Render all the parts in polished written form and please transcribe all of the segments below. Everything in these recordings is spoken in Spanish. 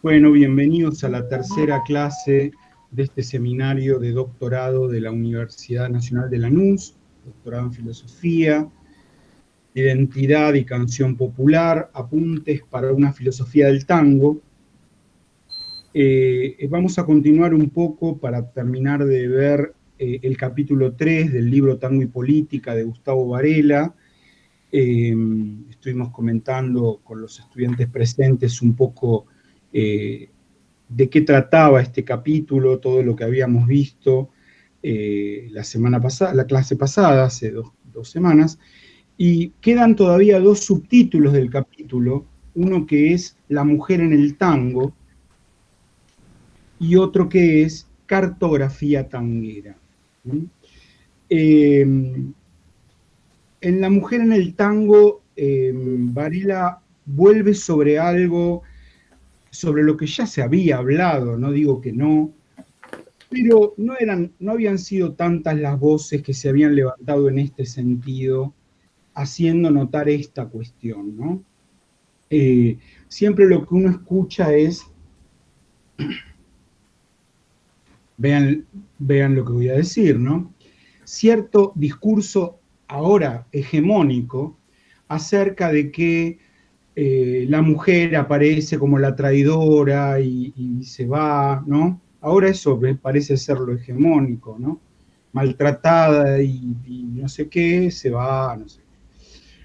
Bueno, bienvenidos a la tercera clase de este seminario de doctorado de la Universidad Nacional de Lanús, doctorado en Filosofía, Identidad y Canción Popular, apuntes para una filosofía del tango. Vamos a continuar un poco para terminar de ver el capítulo 3 del libro Tango y Política de Gustavo Varela. Estuvimos comentando con los estudiantes presentes un poco de qué trataba este capítulo, todo lo que habíamos visto la semana pasada, la clase pasada, hace dos semanas, y quedan todavía dos subtítulos del capítulo, uno que es La mujer en el tango y otro que es Cartografía tanguera. En La mujer en el tango, Varela vuelve sobre algo sobre lo que ya se había hablado, no digo que no, pero no habían sido tantas las voces que se habían levantado en este sentido, haciendo notar esta cuestión, ¿no? Siempre lo que uno escucha es, vean lo que voy a decir, ¿no? Cierto discurso ahora hegemónico acerca de que la mujer aparece como la traidora y se va, ¿no? Ahora eso parece ser lo hegemónico, ¿no? Maltratada y no sé qué, se va, no sé.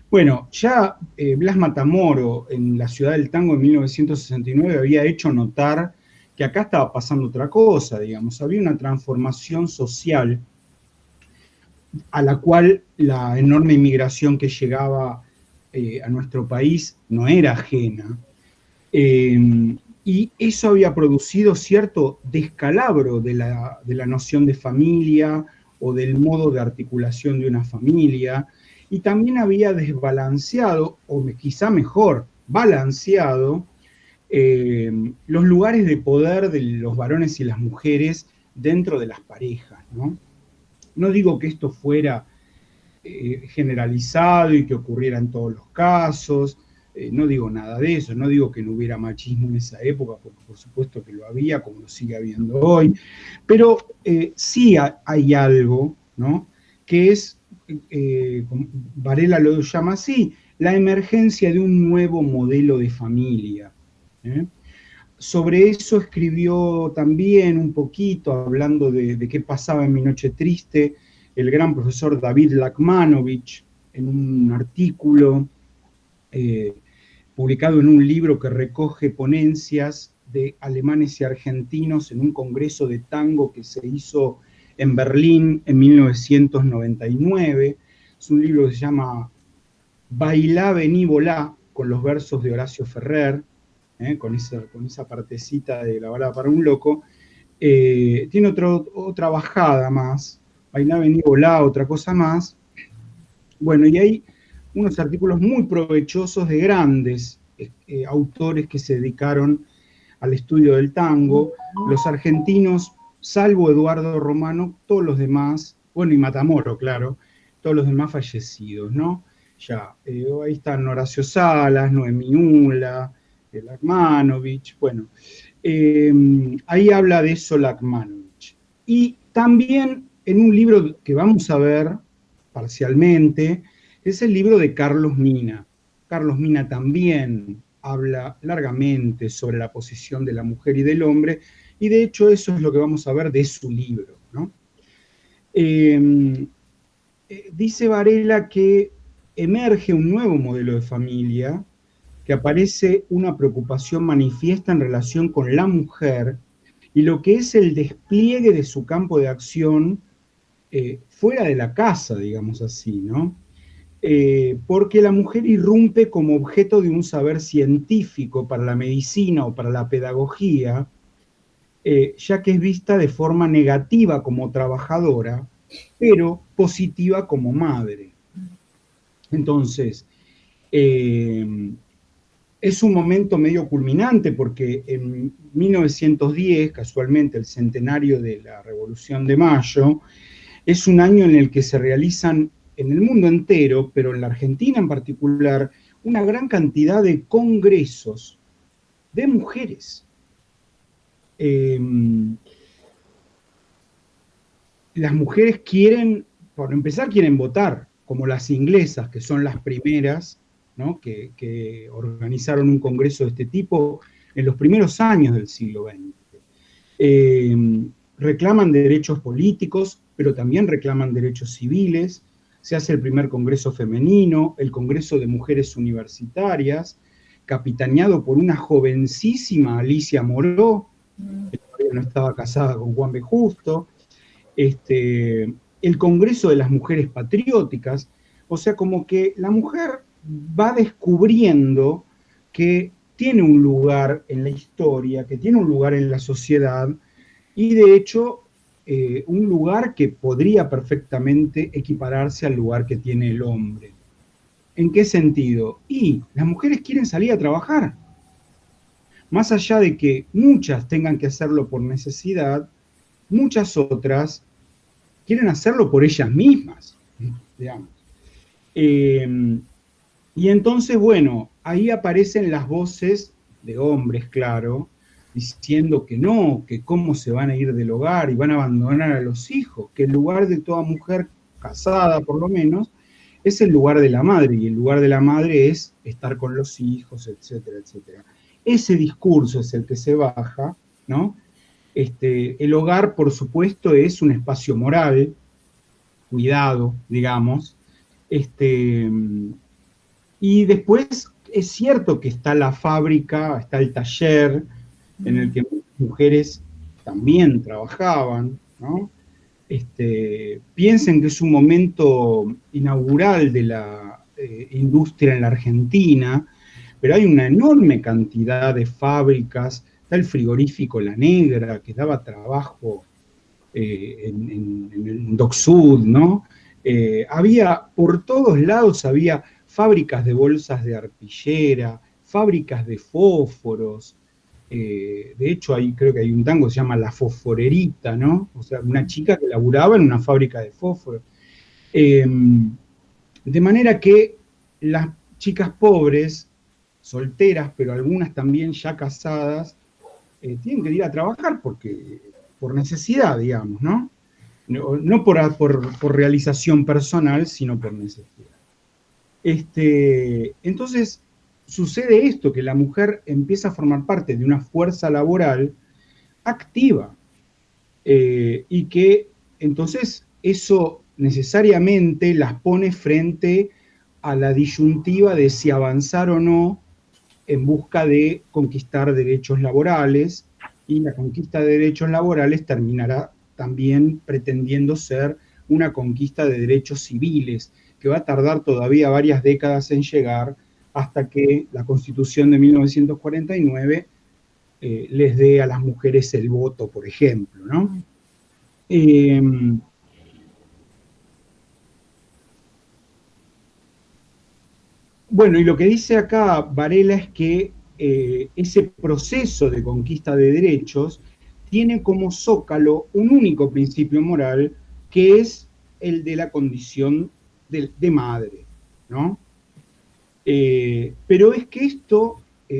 Bueno, ya Blas Matamoro en La Ciudad del Tango en 1969 había hecho notar que acá estaba pasando otra cosa, digamos, había una transformación social a la cual la enorme inmigración que llegaba a nuestro país no era ajena. Y eso había producido cierto descalabro de la noción de familia o del modo de articulación de una familia, y también había desbalanceado, o quizá mejor, balanceado, los lugares de poder de los varones y las mujeres dentro de las parejas, ¿no? No digo que esto fuera generalizado y que ocurriera en todos los casos, no digo nada de eso, no digo que no hubiera machismo en esa época, porque por supuesto que lo había, como lo sigue habiendo hoy, pero sí hay algo, ¿no? Que es, Varela lo llama así, la emergencia de un nuevo modelo de familia. Sobre eso escribió también un poquito, hablando de qué pasaba en Mi Noche Triste, el gran profesor David Lakmanovich, en un artículo publicado en un libro que recoge ponencias de alemanes y argentinos en un congreso de tango que se hizo en Berlín en 1999. Es un libro que se llama Bailá, vení, volá, con los versos de Horacio Ferrer, con esa partecita de La balada para un loco. Tiene otra bajada más, Bailá, vení, volá, otra cosa más. Bueno, y hay unos artículos muy provechosos de grandes autores que se dedicaron al estudio del tango. Los argentinos, salvo Eduardo Romano, todos los demás, bueno, y Matamoro, claro, todos los demás fallecidos, ¿no? Ya, ahí están Horacio Salas, Noemí Ula, Lakmanovich, bueno, ahí habla de eso Lakmanovich. Y también en un libro que vamos a ver parcialmente, es el libro de Carlos Mina. Carlos Mina también habla largamente sobre la posición de la mujer y del hombre, y de hecho eso es lo que vamos a ver de su libro, ¿no? Dice Varela que emerge un nuevo modelo de familia, que aparece una preocupación manifiesta en relación con la mujer y lo que es el despliegue de su campo de acción fuera de la casa, digamos así, ¿no? Porque la mujer irrumpe como objeto de un saber científico para la medicina o para la pedagogía, ya que es vista de forma negativa como trabajadora, pero positiva como madre. Entonces, es un momento medio culminante porque en 1910, casualmente el centenario de la Revolución de Mayo, es un año en el que se realizan en el mundo entero, pero en la Argentina en particular, una gran cantidad de congresos de mujeres. eh, las mujeres quieren, por empezar, quieren votar, como las inglesas, que son las primeras, ¿no? que organizaron un congreso de este tipo en los primeros años del siglo XX. Reclaman derechos políticos, pero también reclaman derechos civiles. Se hace el primer congreso femenino, el Congreso de Mujeres Universitarias, capitaneado por una jovencísima Alicia Moró, que todavía no estaba casada con Juan B. Justo. El Congreso de las Mujeres Patrióticas, o sea, como que la mujer va descubriendo que tiene un lugar en la historia, que tiene un lugar en la sociedad, y de hecho un lugar que podría perfectamente equipararse al lugar que tiene el hombre. ¿En qué sentido? Y las mujeres quieren salir a trabajar. Más allá de que muchas tengan que hacerlo por necesidad, muchas otras quieren hacerlo por ellas mismas, digamos. Y entonces, bueno, ahí aparecen las voces de hombres, claro, diciendo que no, que cómo se van a ir del hogar y van a abandonar a los hijos, que el lugar de toda mujer casada, por lo menos, es el lugar de la madre, y el lugar de la madre es estar con los hijos, etcétera, etcétera. Ese discurso es el que se baja, ¿no? El hogar, por supuesto, es un espacio moral, cuidado, digamos. Y después es cierto que está la fábrica, está el taller, en el que mujeres también trabajaban, ¿no? Piensen que es un momento inaugural de la industria en la Argentina, pero hay una enorme cantidad de fábricas. Está el frigorífico La Negra, que daba trabajo en Dock Sud, ¿no? Había, por todos lados había fábricas de bolsas de arpillera, fábricas de fósforos. De hecho, creo que hay un tango que se llama La Fosforerita, ¿no? O sea, una chica que laburaba en una fábrica de fósforos. De manera que las chicas pobres, solteras, pero algunas también ya casadas, tienen que ir a trabajar por necesidad, digamos, ¿no? No por realización personal, sino por necesidad. Entonces, sucede esto, que la mujer empieza a formar parte de una fuerza laboral activa, y que entonces eso necesariamente las pone frente a la disyuntiva de si avanzar o no en busca de conquistar derechos laborales, y la conquista de derechos laborales terminará también pretendiendo ser una conquista de derechos civiles, que va a tardar todavía varias décadas en llegar, hasta que la Constitución de 1949 les dé a las mujeres el voto, por ejemplo, ¿no? Bueno, y lo que dice acá Varela es que ese proceso de conquista de derechos tiene como zócalo un único principio moral, que es el de la condición de madre, ¿no? Pero es que esto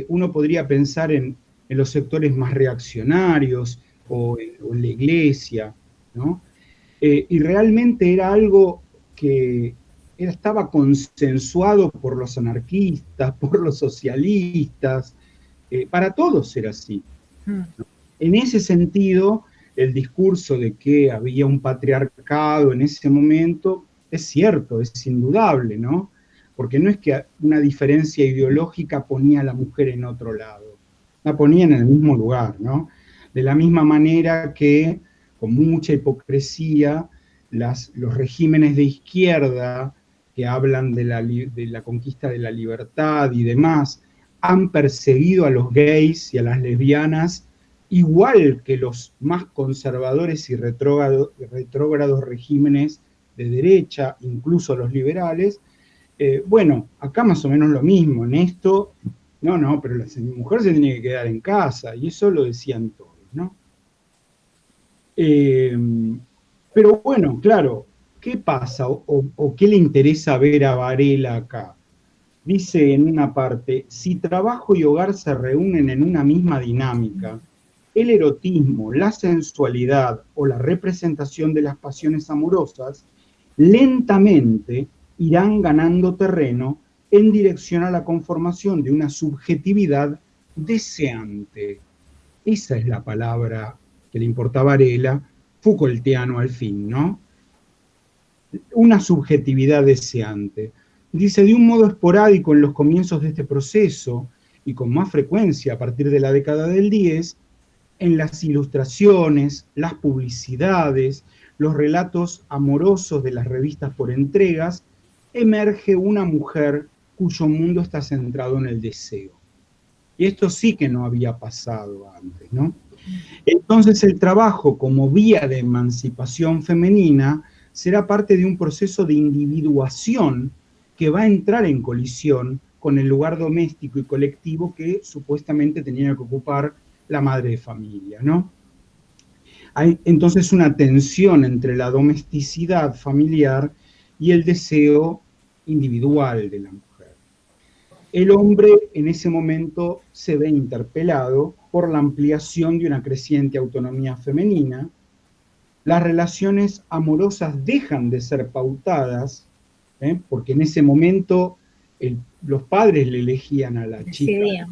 uno podría pensar en los sectores más reaccionarios o en la iglesia, ¿no? Y realmente era algo que estaba consensuado por los anarquistas, por los socialistas, para todos era así, ¿no? En ese sentido, el discurso de que había un patriarcado en ese momento es cierto, es indudable, ¿no? Porque no es que una diferencia ideológica ponía a la mujer en otro lado, la ponía en el mismo lugar, ¿no? De la misma manera que, con mucha hipocresía, los regímenes de izquierda que hablan de la conquista de la libertad y demás, han perseguido a los gays y a las lesbianas igual que los más conservadores y retrógrados regímenes de derecha, incluso los liberales. Bueno, acá más o menos lo mismo. En esto, no, pero la mujer se tiene que quedar en casa, y eso lo decían todos, ¿no? Pero bueno, claro, ¿qué pasa o qué le interesa ver a Varela acá? Dice en una parte: si trabajo y hogar se reúnen en una misma dinámica, el erotismo, la sensualidad o la representación de las pasiones amorosas lentamente irán ganando terreno en dirección a la conformación de una subjetividad deseante. Esa es la palabra que le importaba a Varela, Foucaultiano al fin, ¿no? Una subjetividad deseante. Dice, de un modo esporádico en los comienzos de este proceso, y con más frecuencia a partir de la década del 10, en las ilustraciones, las publicidades, los relatos amorosos de las revistas por entregas, emerge una mujer cuyo mundo está centrado en el deseo. Y esto sí que no había pasado antes, ¿no? Entonces el trabajo como vía de emancipación femenina será parte de un proceso de individuación que va a entrar en colisión con el lugar doméstico y colectivo que supuestamente tenía que ocupar la madre de familia, ¿no? Hay entonces una tensión entre la domesticidad familiar y el deseo individual de la mujer. El hombre en ese momento se ve interpelado por la ampliación de una creciente autonomía femenina. Las relaciones amorosas dejan de ser pautadas, porque en ese momento los padres le elegían a la chica,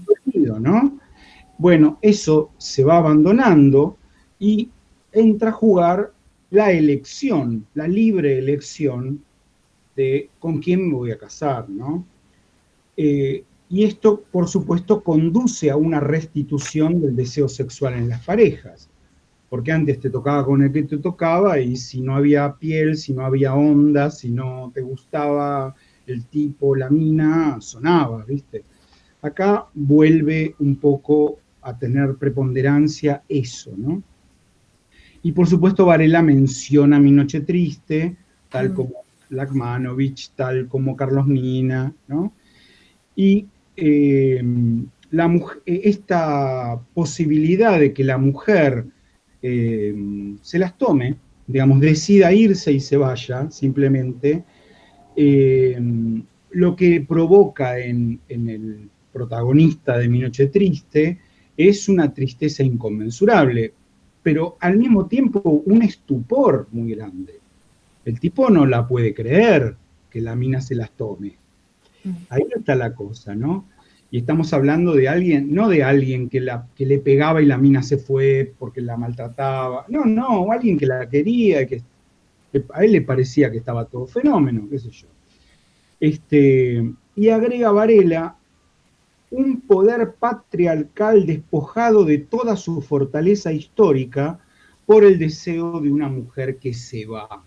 ¿no? Bueno, eso se va abandonando y entra a jugar la elección, la libre elección de con quién me voy a casar, ¿no? Y esto, por supuesto, conduce a una restitución del deseo sexual en las parejas, porque antes te tocaba con el que te tocaba y si no había piel, si no había onda, si no te gustaba el tipo, la mina, sonaba, ¿viste? Acá vuelve un poco a tener preponderancia eso, ¿no? Y por supuesto Varela menciona Mi Noche Triste, tal como Lagmanovich, tal como Carlos Mina, ¿no? Y esta posibilidad de que la mujer se las tome, digamos, decida irse y se vaya, simplemente, lo que provoca en el protagonista de Mi Noche Triste es una tristeza inconmensurable, pero al mismo tiempo un estupor muy grande. El tipo no la puede creer que la mina se las tome. Ahí está la cosa, ¿no? Y estamos hablando de alguien, no de alguien que le pegaba y la mina se fue porque la maltrataba. No, no, alguien que la quería, que a él le parecía que estaba todo fenómeno, qué sé yo. Y agrega Varela, un poder patriarcal despojado de toda su fortaleza histórica por el deseo de una mujer que se va.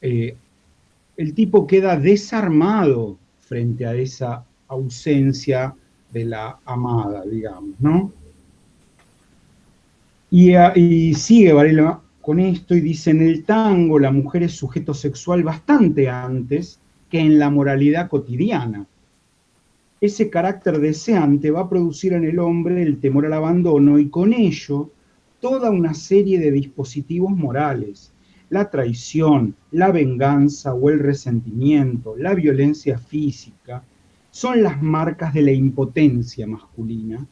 El tipo queda desarmado frente a esa ausencia de la amada, digamos, ¿no? Y sigue Varela con esto y dice, en el tango la mujer es sujeto sexual bastante antes que en la moralidad cotidiana. Ese carácter deseante va a producir en el hombre el temor al abandono y con ello toda una serie de dispositivos morales. La traición, la venganza o el resentimiento, la violencia física, son las marcas de la impotencia masculina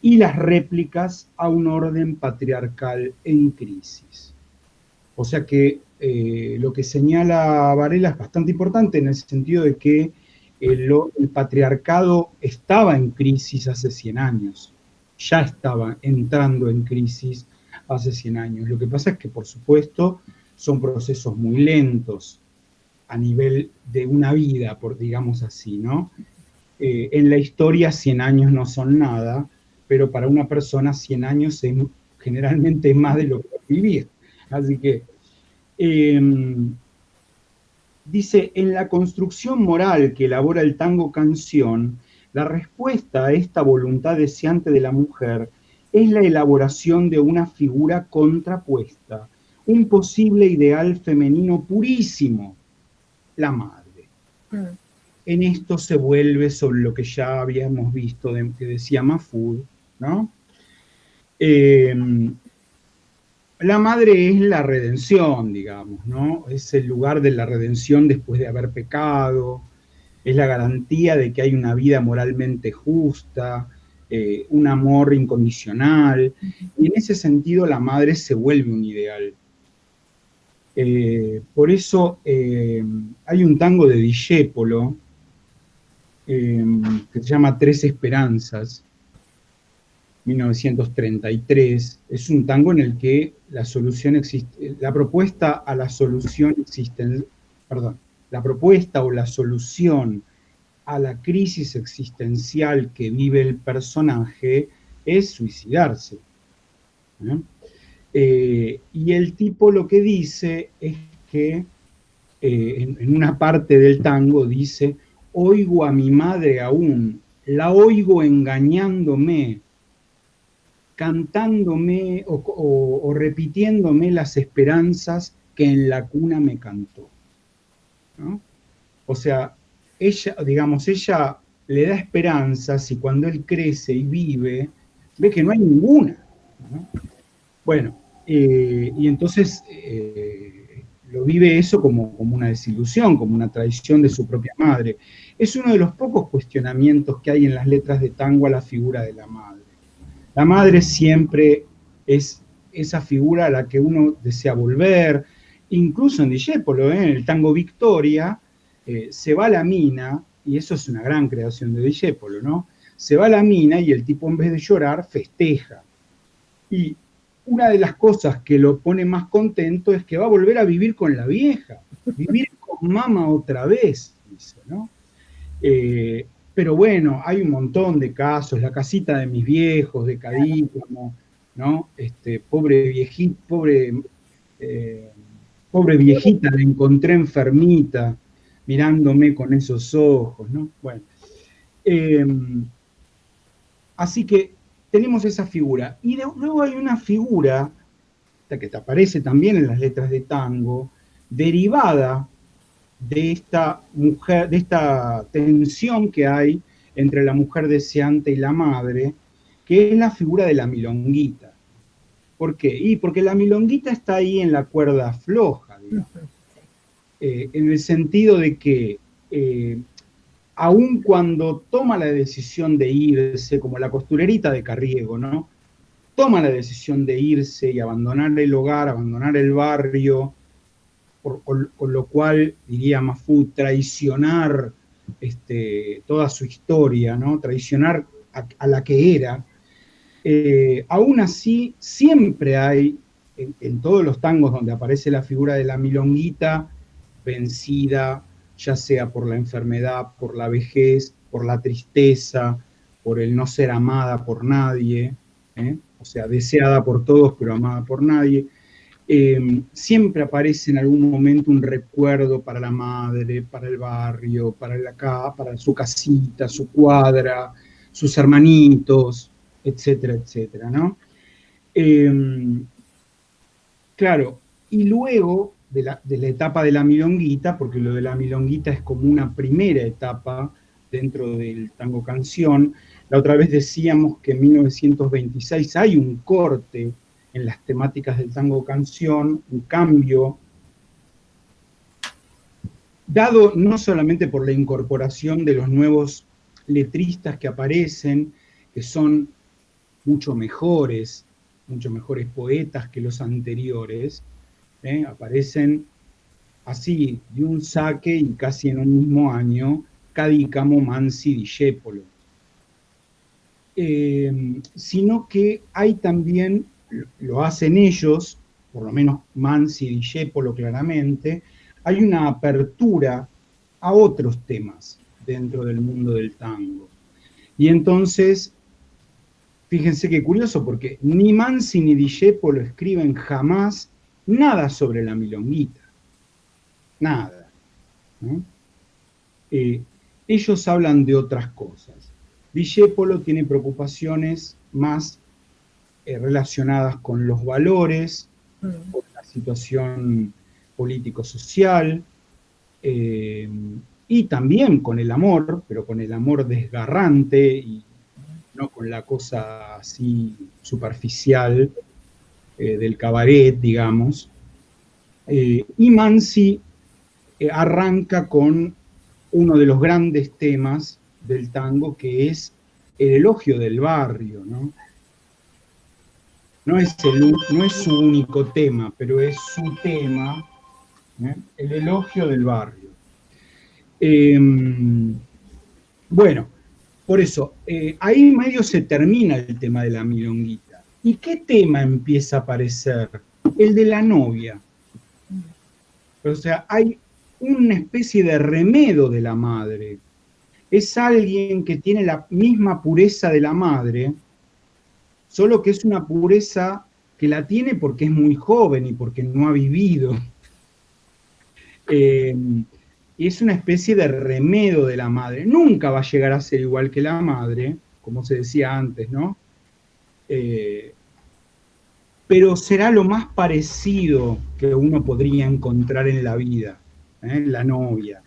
y las réplicas a un orden patriarcal en crisis. O sea que lo que señala Varela es bastante importante en el sentido de que el patriarcado estaba en crisis hace 100 años, ya estaba entrando en crisis hace 100 años. Lo que pasa es que, por supuesto, son procesos muy lentos a nivel de una vida, por digamos así, ¿no? En la historia 100 años no son nada, pero para una persona 100 años es generalmente más de lo que vivir. Así que dice, en la construcción moral que elabora el tango canción, la respuesta a esta voluntad deseante de la mujer es la elaboración de una figura contrapuesta, un posible ideal femenino purísimo, la madre. En esto se vuelve sobre lo que ya habíamos visto, que decía Mahfoud, ¿no? La madre es la redención, digamos, ¿no? Es el lugar de la redención después de haber pecado, es la garantía de que hay una vida moralmente justa, un amor incondicional, y en ese sentido la madre se vuelve un ideal. Por eso hay un tango de Discépolo que se llama Tres Esperanzas, 1933, es un tango en el que la solución existe, la propuesta a la solución existen, perdón, la propuesta o la solución a la crisis existencial que vive el personaje es suicidarse, ¿no? Y el tipo lo que dice es que en una parte del tango dice: oigo a mi madre aún, la oigo engañándome, cantándome o repitiéndome las esperanzas que en la cuna me cantó, ¿no? O sea, ella, digamos, ella le da esperanzas y cuando él crece y vive, ve que no hay ninguna, ¿no? Bueno, y entonces lo vive eso como una desilusión, como una traición de su propia madre. Es uno de los pocos cuestionamientos que hay en las letras de tango a la figura de la madre. La madre siempre es esa figura a la que uno desea volver, incluso en Discépolo, en el tango Victoria, se va a la mina, y eso es una gran creación de Discépolo, ¿no? Se va a la mina y el tipo, en vez de llorar, festeja. Y una de las cosas que lo pone más contento es que va a volver a vivir con la vieja, vivir con mamá otra vez, dice, ¿no? Pero bueno, hay un montón de casos, la casita de mis viejos, de Cadícamo, ¿no? Pobre viejita, pobre viejita, la encontré enfermita, mirándome con esos ojos, ¿no? Bueno, así que tenemos esa figura. Y luego hay una figura que te aparece también en las letras de tango, derivada de esta mujer, de esta tensión que hay entre la mujer deseante y la madre, que es la figura de la milonguita. ¿Por qué? Y porque la milonguita está ahí en la cuerda floja, digamos. En el sentido de que aun cuando toma la decisión de irse, como la costurerita de Carriego, ¿no? Toma la decisión de irse y abandonar el hogar, abandonar el barrio, con lo cual, diría Mahfoud, traicionar toda su historia, ¿no? Traicionar a la que era. Aún así, siempre hay, en todos los tangos donde aparece la figura de la milonguita, vencida, ya sea por la enfermedad, por la vejez, por la tristeza, por el no ser amada por nadie, o sea, deseada por todos, pero amada por nadie. Siempre aparece en algún momento un recuerdo para la madre, para el barrio, para su casita, su cuadra, sus hermanitos, etcétera, etcétera, ¿no? Claro, y luego de la etapa de la milonguita, porque lo de la milonguita es como una primera etapa dentro del tango canción. La otra vez decíamos que en 1926 hay un corte en las temáticas del tango canción, un cambio, dado no solamente por la incorporación de los nuevos letristas que aparecen, que son mucho mejores poetas que los anteriores, aparecen así, de un saque y casi en un mismo año, Cadícamo, Mansi, Discépolo. Sino que hay también, lo hacen ellos, por lo menos Mansi y Discépolo claramente, hay una apertura a otros temas dentro del mundo del tango. Y entonces, fíjense qué curioso, porque ni Mansi ni Discépolo escriben jamás nada sobre la milonguita. Nada, ¿no? Ellos hablan de otras cosas. Discépolo tiene preocupaciones más relacionadas con los valores, con la situación político-social, y también con el amor, pero con el amor desgarrante y no con la cosa así superficial del cabaret, digamos. Y Mansi arranca con uno de los grandes temas del tango, que es el elogio del barrio, ¿no? No es su único tema, pero es su tema, ¿eh? El elogio del barrio. Bueno, por eso, ahí medio se termina el tema de la milonguita. ¿Y qué tema empieza a aparecer? El de la novia. O sea, hay una especie de remedo de la madre. Es alguien que tiene la misma pureza de la madre, solo que es una pureza que la tiene porque es muy joven y porque no ha vivido. Y es una especie de remedo de la madre. Nunca va a llegar a ser igual que la madre, como se decía antes, ¿no? Pero será lo más parecido que uno podría encontrar en la vida, la novia.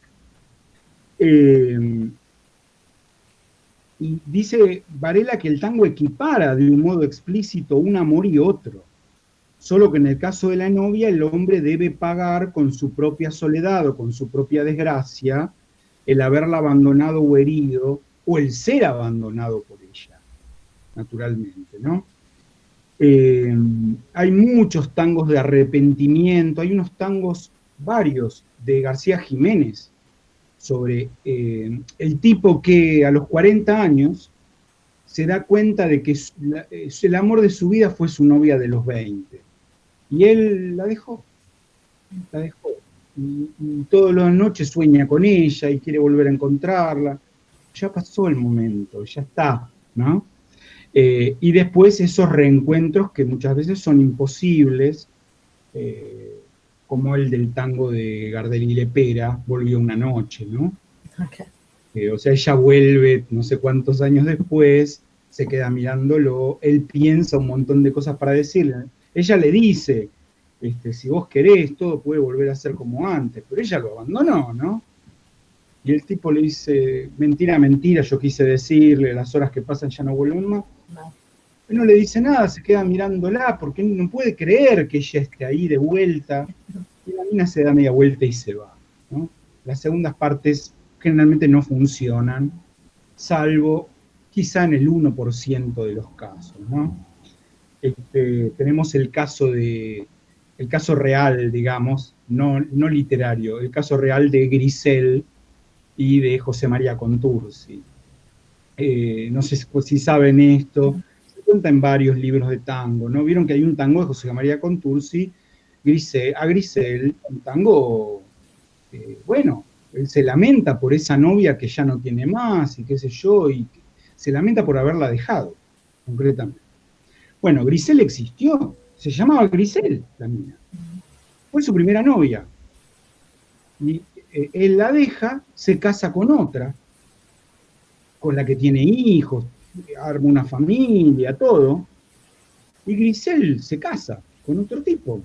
Y dice Varela que el tango equipara de un modo explícito un amor y otro, solo que en el caso de la novia el hombre debe pagar con su propia soledad o con su propia desgracia el haberla abandonado o herido, o el ser abandonado por ella, naturalmente, ¿no? Hay muchos tangos de arrepentimiento, hay unos tangos varios de García Jiménez sobre el tipo que a los 40 años se da cuenta de que el amor de su vida fue su novia de los 20. Y él la dejó. Y todas las noches sueña con ella y quiere volver a encontrarla. Ya pasó el momento, ya está, ¿no? Y después esos reencuentros que muchas veces son imposibles, como el del tango de Gardel y Lepera, Volvió una noche, ¿no? Okay. O sea, ella vuelve no sé cuántos años después, se queda mirándolo, él piensa un montón de cosas para decirle. Ella le dice, si vos querés, todo puede volver a ser como antes, pero ella lo abandonó, ¿no? Y el tipo le dice, mentira, mentira, yo quise decirle, las horas que pasan ya no vuelven más. No. Él no le dice nada, se queda mirándola, porque no puede creer que ella esté ahí de vuelta, y la mina se da media vuelta y se va, ¿no? Las segundas partes generalmente no funcionan, salvo quizá en el 1% de los casos, ¿no? Tenemos el caso real, digamos, no literario, el caso real de Grisel y de José María Contursi. No sé si saben esto, se cuenta en varios libros de tango, ¿no? Vieron que hay un tango de José María Contursi, a Grisel, un tango, bueno, él se lamenta por esa novia que ya no tiene más y qué sé yo, y se lamenta por haberla dejado, concretamente. Bueno, Grisel existió, se llamaba Grisel, la mina. Fue su primera novia. Y él la deja, se casa con otra, con la que tiene hijos, arma una familia, todo. Y Grisel se casa con otro tipo.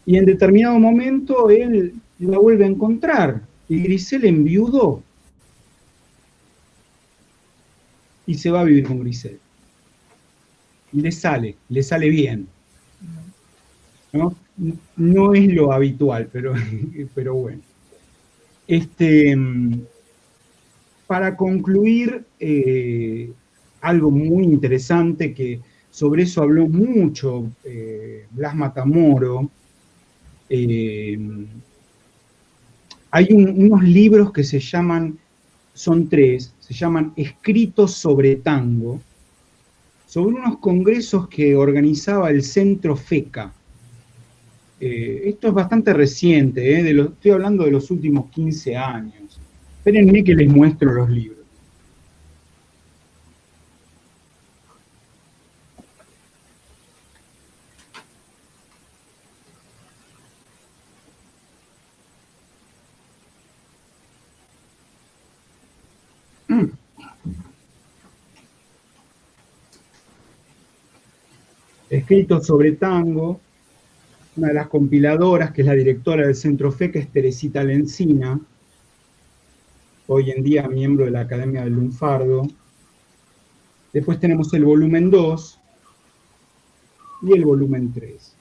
Y en determinado momento él la vuelve a encontrar. Y Grisel enviudó. Y se va a vivir con Grisel. Y le sale bien. ¿No? No es lo habitual, pero bueno. Para concluir, algo muy interesante, que sobre eso habló mucho Blas Matamoro. Hay unos libros que se llaman, son 3, se llaman Escritos sobre Tango, sobre unos congresos que organizaba el Centro FECA. Esto es bastante reciente, estoy hablando de los últimos 15 años. Espérenme que les muestro los libros. Escritos sobre Tango, una de las compiladoras, que es la directora del Centro FECA, es Teresita Lencina, hoy en día miembro de la Academia del Lunfardo. Después tenemos el volumen 2 y el volumen 3.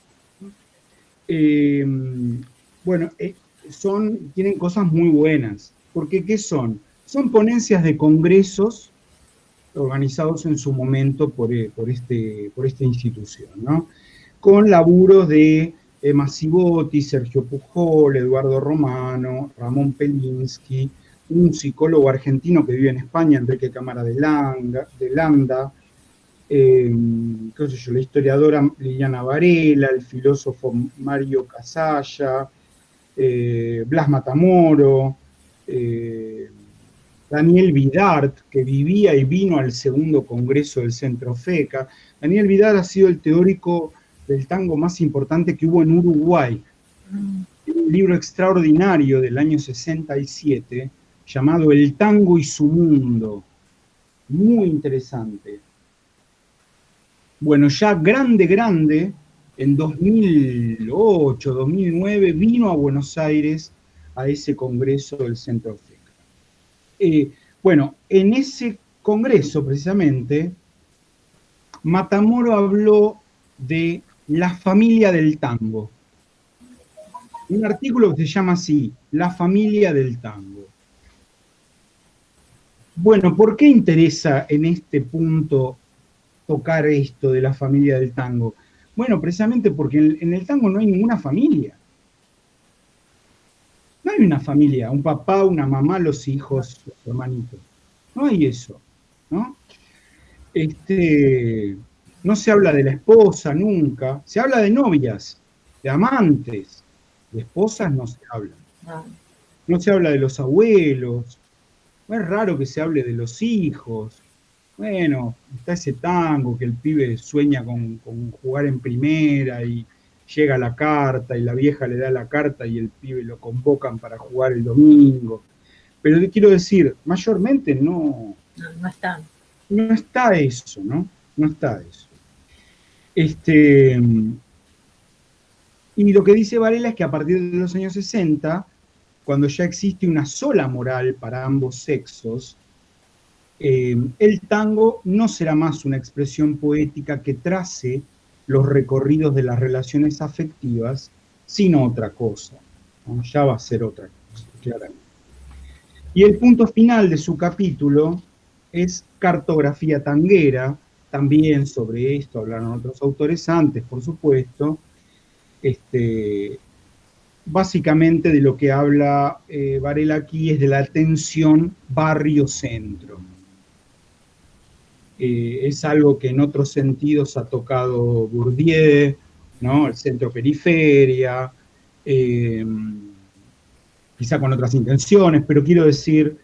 Bueno, tienen cosas muy buenas, porque ¿qué son? Son ponencias de congresos organizados en su momento por esta institución, ¿no? Con laburos de Emma Sibotti, Sergio Pujol, Eduardo Romano, Ramón Pelinsky, un psicólogo argentino que vive en España, Enrique Cámara de Landa, qué sé yo, la historiadora Liliana Varela, el filósofo Mario Casalla, Blas Matamoro, Daniel Vidart, que vivía y vino al segundo congreso del Centro FECA. Daniel Vidart ha sido el teórico del tango más importante que hubo en Uruguay. Un libro extraordinario del año 67 llamado El tango y su mundo. Muy interesante. Bueno, ya grande, en 2008, 2009, vino a Buenos Aires a ese congreso del Centro FECA. Bueno, en ese congreso, precisamente, Matamoro habló de la familia del tango. Un artículo que se llama así, La familia del tango. Bueno, ¿por qué interesa en este punto tocar esto de la familia del tango? Bueno, precisamente porque en el tango no hay ninguna familia. No hay una familia, un papá, una mamá, los hijos, los hermanitos. No hay eso, ¿no? No se habla de la esposa nunca, se habla de novias, de amantes, de esposas no se habla. No se habla de los abuelos, no es raro que se hable de los hijos. Bueno, está ese tango que el pibe sueña con jugar en primera y llega la carta y la vieja le da la carta y el pibe lo convocan para jugar el domingo. Pero quiero decir, mayormente no está. No está eso, ¿no? No está eso. Y lo que dice Varela es que a partir de los años 60, cuando ya existe una sola moral para ambos sexos, el tango no será más una expresión poética que trace los recorridos de las relaciones afectivas, sino otra cosa, ¿no? Ya va a ser otra cosa, claramente. Y el punto final de su capítulo es Cartografía tanguera, también sobre esto hablaron otros autores antes, por supuesto. Básicamente de lo que habla Varela aquí es de la tensión barrio-centro. Es algo que en otros sentidos ha tocado Bourdieu, ¿no? El centro-periferia, quizá con otras intenciones, pero quiero decir,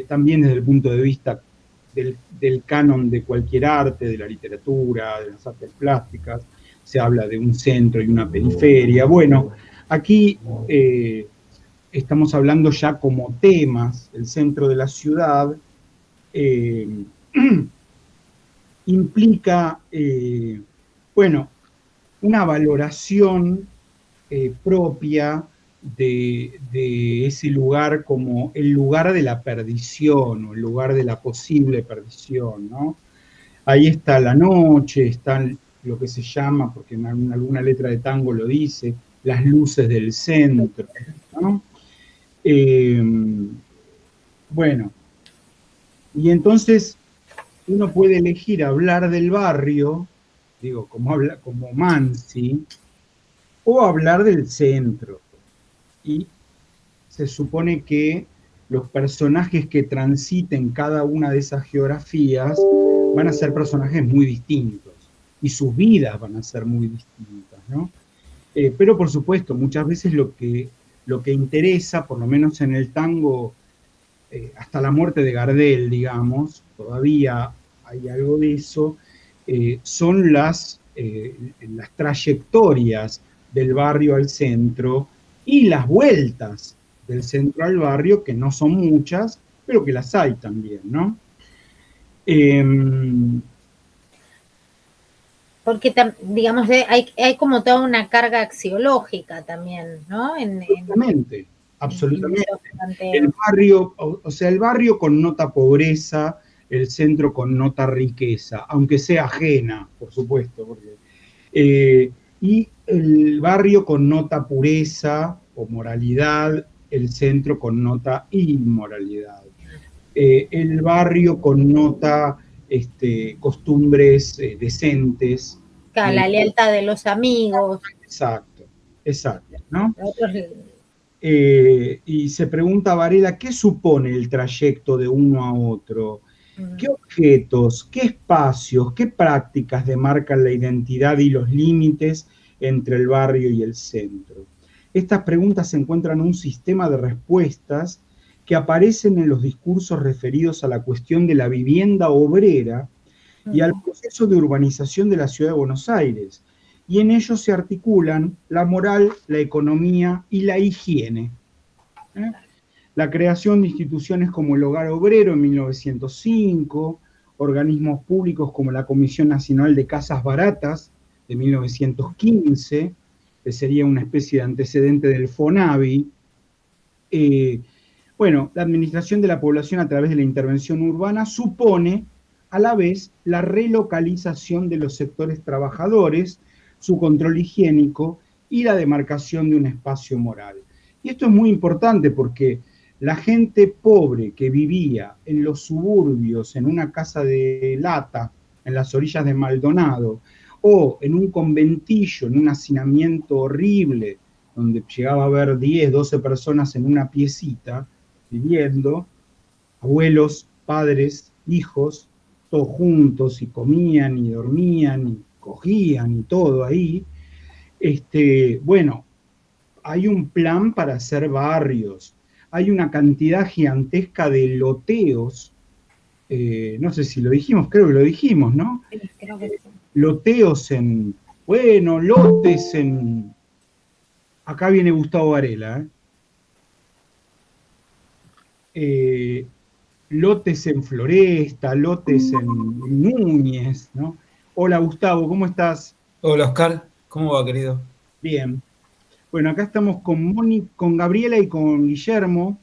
también desde el punto de vista del canon de cualquier arte, de la literatura, de las artes plásticas, se habla de un centro y una periferia. Bueno, aquí estamos hablando ya como temas, el centro de la ciudad implica, bueno, una valoración propia de ese lugar como el lugar de la perdición o el lugar de la posible perdición, ¿no? Ahí está la noche, están lo que se llama, porque en alguna letra de tango lo dice, las luces del centro, ¿no? Bueno, y entonces uno puede elegir hablar del barrio, digo, como Mansi, o hablar del centro. Y se supone que los personajes que transiten cada una de esas geografías van a ser personajes muy distintos y sus vidas van a ser muy distintas, ¿no? Pero por supuesto, muchas veces lo que interesa, por lo menos en el tango, hasta la muerte de Gardel, digamos, todavía hay algo de eso, son las trayectorias del barrio al centro y las vueltas del centro al barrio, que no son muchas, pero que las hay también, ¿no? Porque, digamos, hay como toda una carga axiológica también, ¿no? Absolutamente, absolutamente. El barrio, o sea, el barrio connota pobreza, el centro connota riqueza, aunque sea ajena, por supuesto, porque, y el barrio connota pureza o moralidad, el centro connota inmoralidad. el barrio connota costumbres decentes. La lealtad de los amigos. Exacto, exacto, ¿no? Otros, Y se pregunta Varela, ¿qué supone el trayecto de uno a otro? ¿Qué objetos, qué espacios, qué prácticas demarcan la identidad y los límites entre el barrio y el centro? Estas preguntas encuentran un sistema de respuestas que aparecen en los discursos referidos a la cuestión de la vivienda obrera y al proceso de urbanización de la ciudad de Buenos Aires, y en ellos se articulan la moral, la economía y la higiene. La creación de instituciones como el Hogar Obrero en 1905, organismos públicos como la Comisión Nacional de Casas Baratas de 1915, que sería una especie de antecedente del FONAVI. Bueno, la administración de la población a través de la intervención urbana supone a la vez la relocalización de los sectores trabajadores, su control higiénico y la demarcación de un espacio moral. Y esto es muy importante porque la gente pobre que vivía en los suburbios, en una casa de lata, en las orillas de Maldonado, o en un conventillo, en un hacinamiento horrible, donde llegaba a haber 10, 12 personas en una piecita, viviendo, abuelos, padres, hijos, todos juntos, y comían, y dormían, y cogían, y todo ahí. Bueno, hay un plan para hacer barrios, hay una cantidad gigantesca de loteos, no sé si lo dijimos, creo que lo dijimos, ¿no? sí, creo que sí. Loteos lotes en... Acá viene Gustavo Varela, lotes en Floresta, lotes en Núñez, ¿no? Hola Gustavo, ¿cómo estás? Hola Oscar, ¿cómo va, querido? Bien. Bueno, acá estamos con Gabriela y con Guillermo.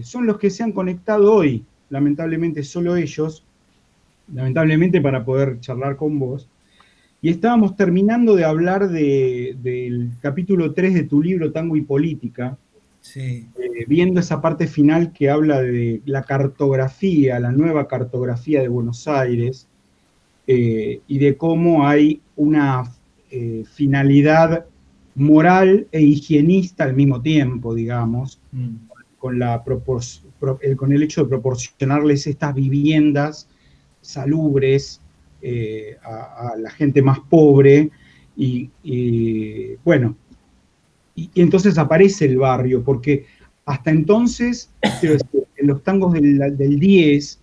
Son los que se han conectado hoy, lamentablemente solo ellos, lamentablemente para poder charlar con vos. Y estábamos terminando de hablar del capítulo 3 de tu libro Tango y Política, Sí. Viendo esa parte final que habla de la cartografía, la nueva cartografía de Buenos Aires, y de cómo hay una finalidad moral e higienista al mismo tiempo, digamos, con el hecho de proporcionarles estas viviendas salubres a la gente más pobre, bueno, y entonces aparece el barrio, porque hasta entonces, quiero decir, en los tangos del 10,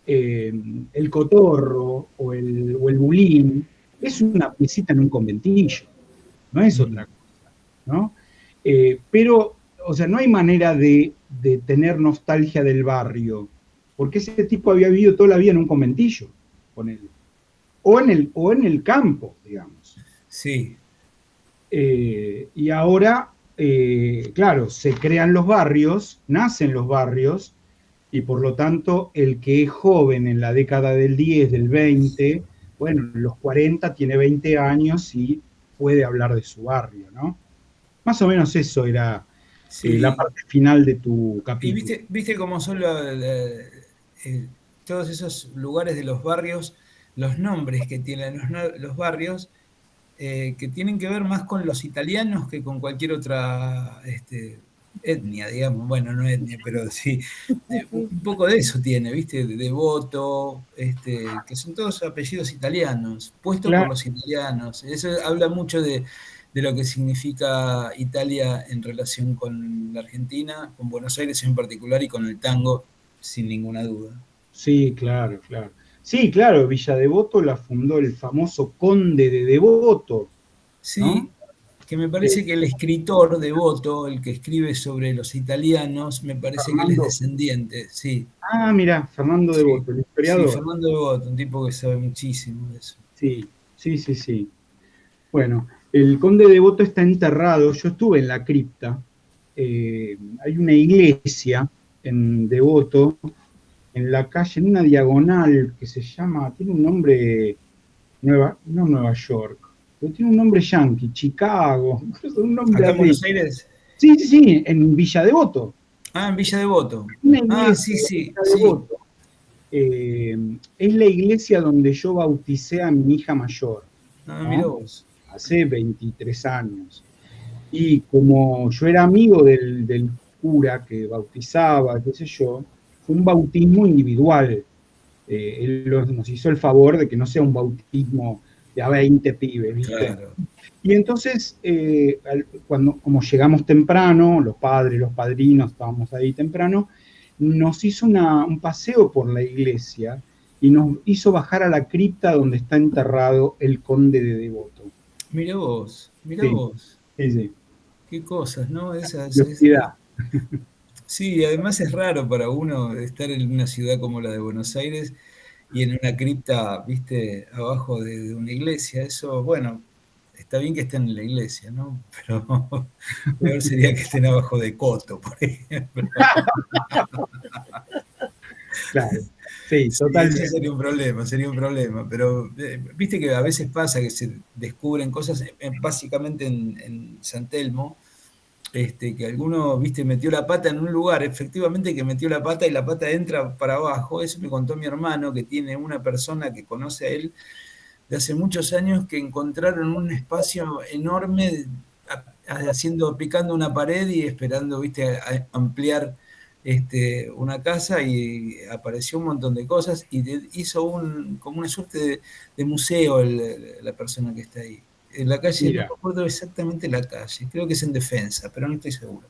el cotorro o el bulín es una piecita en un conventillo, no es otra cosa, ¿no? Pero, o sea, no hay manera de tener nostalgia del barrio, porque ese tipo había vivido toda la vida en un conventillo, ponele. O en el campo, digamos. Sí. Y ahora, claro, se crean los barrios, nacen los barrios, y por lo tanto el que es joven en la década del 10, del 20, bueno, en los 40 tiene 20 años y puede hablar de su barrio, ¿no? Más o menos eso era Sí. la parte final de tu Y capítulo. viste cómo son todos esos lugares de los barrios, los nombres que tienen los barrios, que tienen que ver más con los italianos que con cualquier otra etnia, digamos. Bueno, no etnia, pero sí, un poco de eso tiene, ¿viste? De Devoto, que son todos apellidos italianos, puestos Claro. por los italianos. Eso habla mucho de lo que significa Italia en relación con la Argentina, con Buenos Aires en particular y con el tango, sin ninguna duda. Sí, claro, claro. Sí, claro, Villa Devoto la fundó el famoso conde de Devoto, Sí, ¿no? que me parece que el escritor Devoto, el que escribe sobre los italianos, me parece que él es descendiente, sí. Ah, mira, Fernando Sí, Devoto, el sí, historiador. Fernando Devoto, un tipo que sabe muchísimo de eso. Sí, sí, sí, sí. Bueno, el conde Devoto está enterrado, yo estuve en la cripta, hay una iglesia en Devoto, en la calle, en una diagonal que se llama, tiene un nombre, no Nueva York, pero tiene un nombre yanqui, Chicago, un nombre ¿Acá en así. Buenos Aires? Sí, sí, sí, en Villa Devoto. Ah, en Villa Devoto. Una Ah, iglesia sí, de sí, Villa sí. Devoto, es la iglesia donde yo bauticé a mi hija mayor, Ah, mira ¿no? vos. Hace 23 años. Y como yo era amigo del cura que bautizaba, qué sé yo, fue un bautismo individual. Nos hizo el favor de que no sea un bautismo de a 20 pibes, ¿viste? Claro. Y entonces, como llegamos temprano, los padres, los padrinos, estábamos ahí temprano, nos hizo un paseo por la iglesia y nos hizo bajar a la cripta donde está enterrado el conde de Devoto. Mira vos, mira Sí, vos. sí, sí. Qué cosas, ¿no? Curiosidad. Sí, además es raro para uno estar en una ciudad como la de Buenos Aires y en una cripta, viste, abajo de una iglesia. Eso, bueno, está bien que estén en la iglesia, ¿no? Pero peor sería que estén abajo de Coto, por ejemplo. Claro, sí, Sí, eso totalmente. sería un problema, sería un problema. Pero viste que a veces pasa que se descubren cosas, básicamente en San Telmo, que alguno, viste, metió la pata en un lugar, efectivamente que metió la pata y la pata entra para abajo. Eso me contó mi hermano, que tiene una persona que conoce a él de hace muchos años, que encontraron un espacio enorme picando una pared y esperando, viste, ampliar una casa, y apareció un montón de cosas y hizo como una suerte de museo la persona que está ahí. En la calle, no Mira, me acuerdo exactamente la calle, creo que es en Defensa, pero no estoy seguro.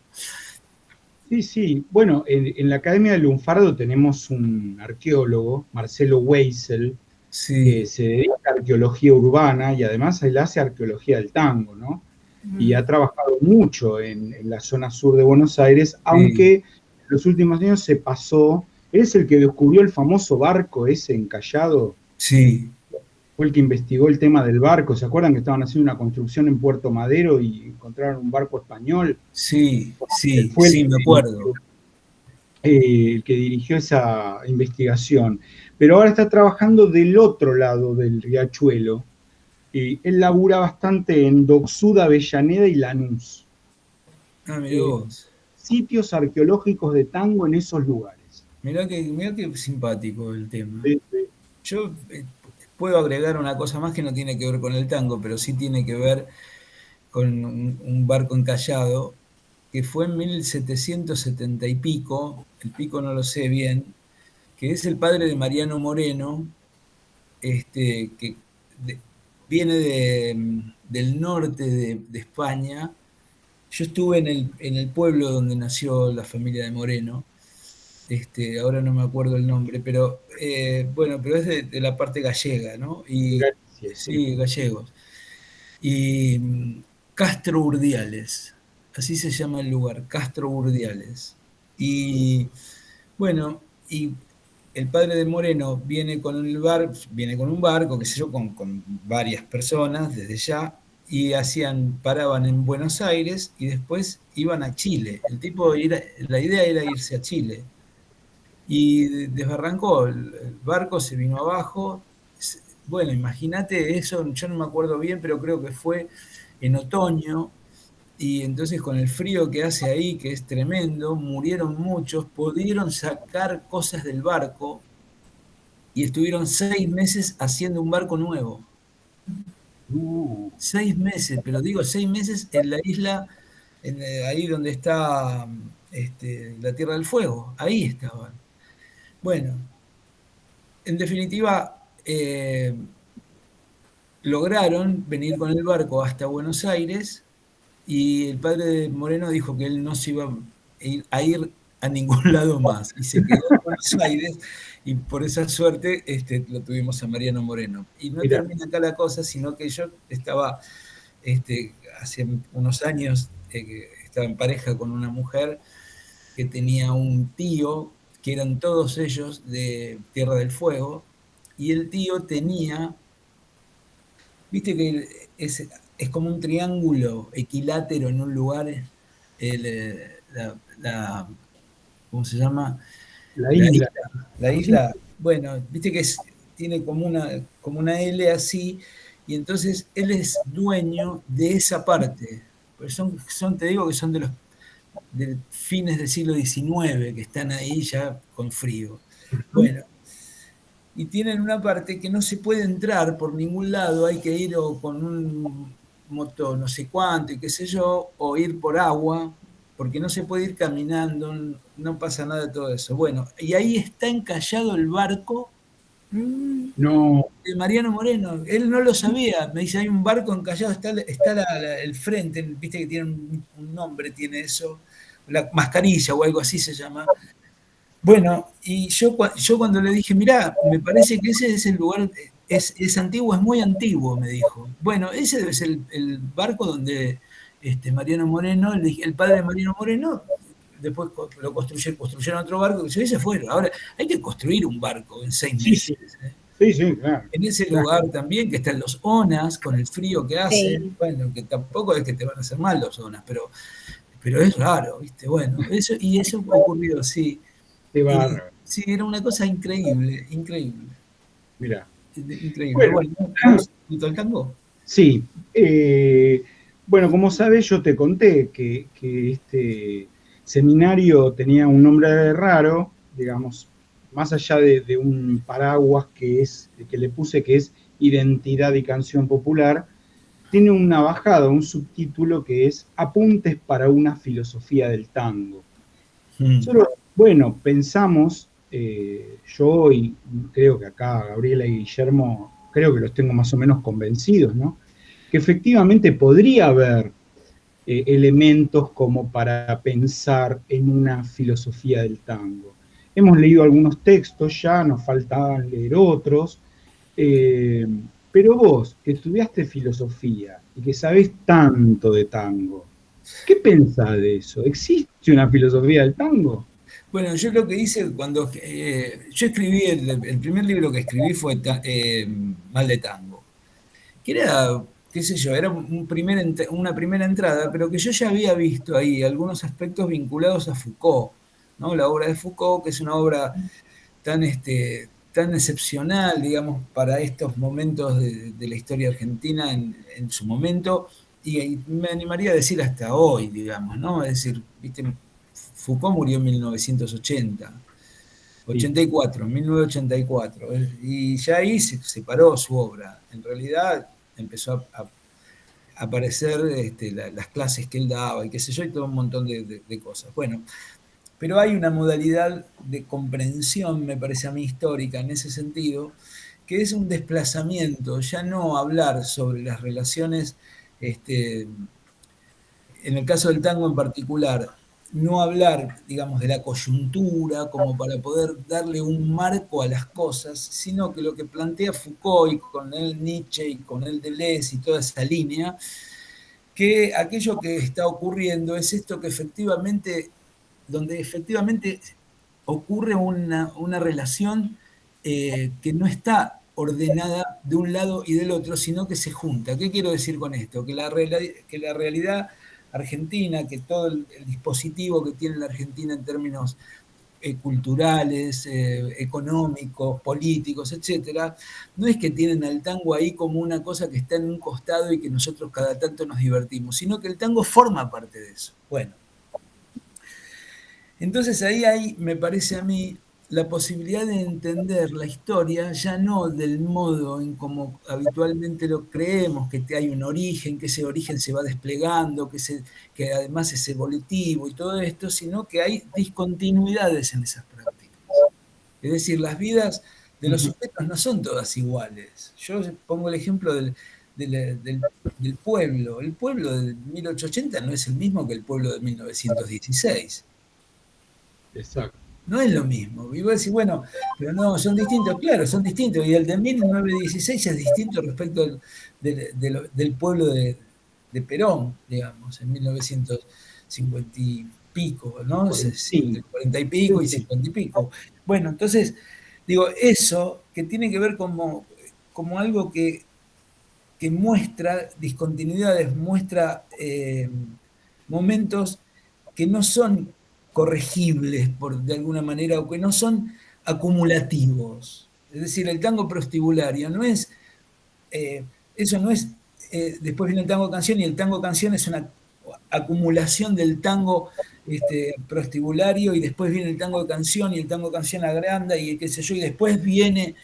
sí, sí. Bueno, en la Academia de Lunfardo tenemos un arqueólogo, Marcelo Weisel, que Sí, se dedica a arqueología urbana y además él hace arqueología del tango, ¿no? Y ha trabajado mucho en la zona sur de Buenos Aires, sí, aunque en los últimos años se pasó. Él es el que descubrió el famoso barco ese encallado, sí, fue el que investigó el tema del barco. ¿Se acuerdan que estaban haciendo una construcción en Puerto Madero y encontraron un barco español? sí, Él sí, fue sí, me acuerdo. el que dirigió esa investigación, pero ahora está trabajando del otro lado del riachuelo. Él labura bastante en Doxud, Avellaneda y Lanús. Ah, mirá Eh, vos. Sitios arqueológicos de tango en esos lugares. Mirá qué simpático el tema. Sí, sí. Yo puedo agregar una cosa más que no tiene que ver con el tango, pero sí tiene que ver con un barco encallado, que fue en 1770 y pico, el pico no lo sé bien, que es el padre de Mariano Moreno, que de- viene del norte de España. Yo estuve en el pueblo donde nació la familia de Moreno. Ahora no me acuerdo el nombre, pero bueno, pero es de la parte gallega, ¿no? Y Gracias, sí. sí, gallegos. Y Castro Urdiales, así se llama el lugar, Castro Urdiales. Y bueno, y el padre de Moreno viene con un barco, qué sé yo, con varias personas desde ya, y paraban en Buenos Aires y después iban a Chile. La idea era irse a Chile. Y desbarrancó, el barco se vino abajo. Bueno, imagínate eso, yo no me acuerdo bien, pero creo que fue en otoño, y entonces con el frío que hace ahí, que es tremendo, murieron muchos, pudieron sacar cosas del barco y estuvieron 6 meses haciendo un barco nuevo. No, 6 meses, pero digo 6 meses en la isla, ahí donde está la Tierra del Fuego, ahí estaban. Bueno, en definitiva, lograron venir con el barco hasta Buenos Aires, y el padre de Moreno dijo que él no se iba a ir a ningún lado más y se quedó en Buenos Aires, y por esa suerte lo tuvimos a Mariano Moreno. Y no mira, termina acá la cosa, sino que yo estaba hace unos años, que estaba en pareja con una mujer que tenía un tío, que eran todos ellos de Tierra del Fuego, y el tío tenía, viste que es como un triángulo equilátero en un lugar, la, ¿cómo se llama? la La isla. isla. La Sí, isla, bueno, viste que tiene como una L así, y entonces él es dueño de esa parte. Pues te digo que son de fines del siglo XIX, que están ahí ya con frío. Bueno, y tienen una parte que no se puede entrar por ningún lado, hay que ir o con un moto no sé cuánto y qué sé yo, o ir por agua, porque no se puede ir caminando, no pasa nada de todo eso. Bueno, y ahí está encallado el barco No, de Mariano Moreno. Él no lo sabía, me dice, hay un barco encallado, está el frente, viste que tiene un nombre, tiene eso, la mascarilla o algo así se llama. Bueno, y yo cuando le dije, mirá, me parece que ese es el lugar, es antiguo, es muy antiguo, me dijo. Bueno, ese debe ser el barco donde Mariano Moreno, el padre de Mariano Moreno, después lo construyeron otro barco, y se fueron. Ahora, hay que construir un barco en 6 sí, sí, meses. ¿Eh? sí, sí, claro. En ese Claro. lugar también, que están los ONAS, con el frío que hace, Sí. bueno, que tampoco es que te van a hacer mal los ONAS, pero es raro, ¿viste? Bueno, y eso ocurrió, sí. Qué Y bárbaro. sí, era una cosa increíble, increíble, Mirá. increíble. Bueno, Bueno, ¿vamos al tango? sí. Bueno, como sabes, yo te conté que este seminario tenía un nombre raro, digamos, más allá de un paraguas que le puse que es Identidad y Canción Popular, tiene una bajada, un subtítulo que es Apuntes para una filosofía del tango. Solo, bueno, pensamos, yo y creo que acá Gabriela y Guillermo, creo que los tengo más o menos convencidos, ¿no? Que efectivamente podría haber elementos como para pensar en una filosofía del tango. Hemos leído algunos textos ya, nos faltaban leer otros, eh, pero vos, que estudiaste filosofía y que sabés tanto de tango, ¿qué pensás de eso? ¿Existe una filosofía del tango? Bueno, yo lo que hice cuando yo escribí, el primer libro que escribí fue Mal de Tango, que era, qué sé yo, era una primera entrada, pero que yo ya había visto ahí algunos aspectos vinculados a Foucault, ¿no? La obra de Foucault, que es una obra tan excepcional, digamos, para estos momentos de la historia argentina en su momento, y me animaría a decir hasta hoy, digamos, ¿no? Es decir, ¿viste? Foucault murió en 1980, Sí. 84, 1984, y ya ahí se paró su obra. En realidad empezó a aparecer las clases que él daba y qué sé yo, y todo un montón de cosas. Bueno, pero hay una modalidad de comprensión, me parece a mí, histórica en ese sentido, que es un desplazamiento, ya no hablar sobre las relaciones, en el caso del tango en particular, no hablar, digamos, de la coyuntura como para poder darle un marco a las cosas, sino que lo que plantea Foucault y con él Nietzsche y con él Deleuze y toda esa línea, que aquello que está ocurriendo es esto que efectivamente donde efectivamente ocurre una relación que no está ordenada de un lado y del otro, sino que se junta. ¿Qué quiero decir con esto? Que la realidad argentina, que todo el dispositivo que tiene la Argentina en términos culturales, económicos, políticos, etcétera, no es que tienen al tango ahí como una cosa que está en un costado y que nosotros cada tanto nos divertimos, sino que el tango forma parte de eso. Bueno, entonces ahí hay, me parece a mí, la posibilidad de entender la historia ya no del modo en como habitualmente lo creemos, que hay un origen, que ese origen se va desplegando, que además es evolutivo y todo esto, sino que hay discontinuidades en esas prácticas. Es decir, las vidas de los sujetos no son todas iguales. Yo pongo el ejemplo del pueblo. El pueblo del 1880 no es el mismo que el pueblo de 1916. Exacto. No es lo mismo. Y vos decís, bueno, pero no, son distintos. Claro, son distintos. Y el de 1916 es distinto respecto del pueblo de Perón, digamos, en 1950 y pico, ¿no? Entre 45. 40 y Sí, pico y sí. 50 y pico. Bueno, entonces, digo, eso que tiene que ver como algo que muestra discontinuidades, muestra momentos que no son corregibles de alguna manera o que no son acumulativos. Es decir, el tango prostibulario no es, eso no es, después viene el tango canción y el tango canción es acumulación del tango prostibulario, y después viene el tango de canción, y el tango de canción agranda, y qué sé yo, y después viene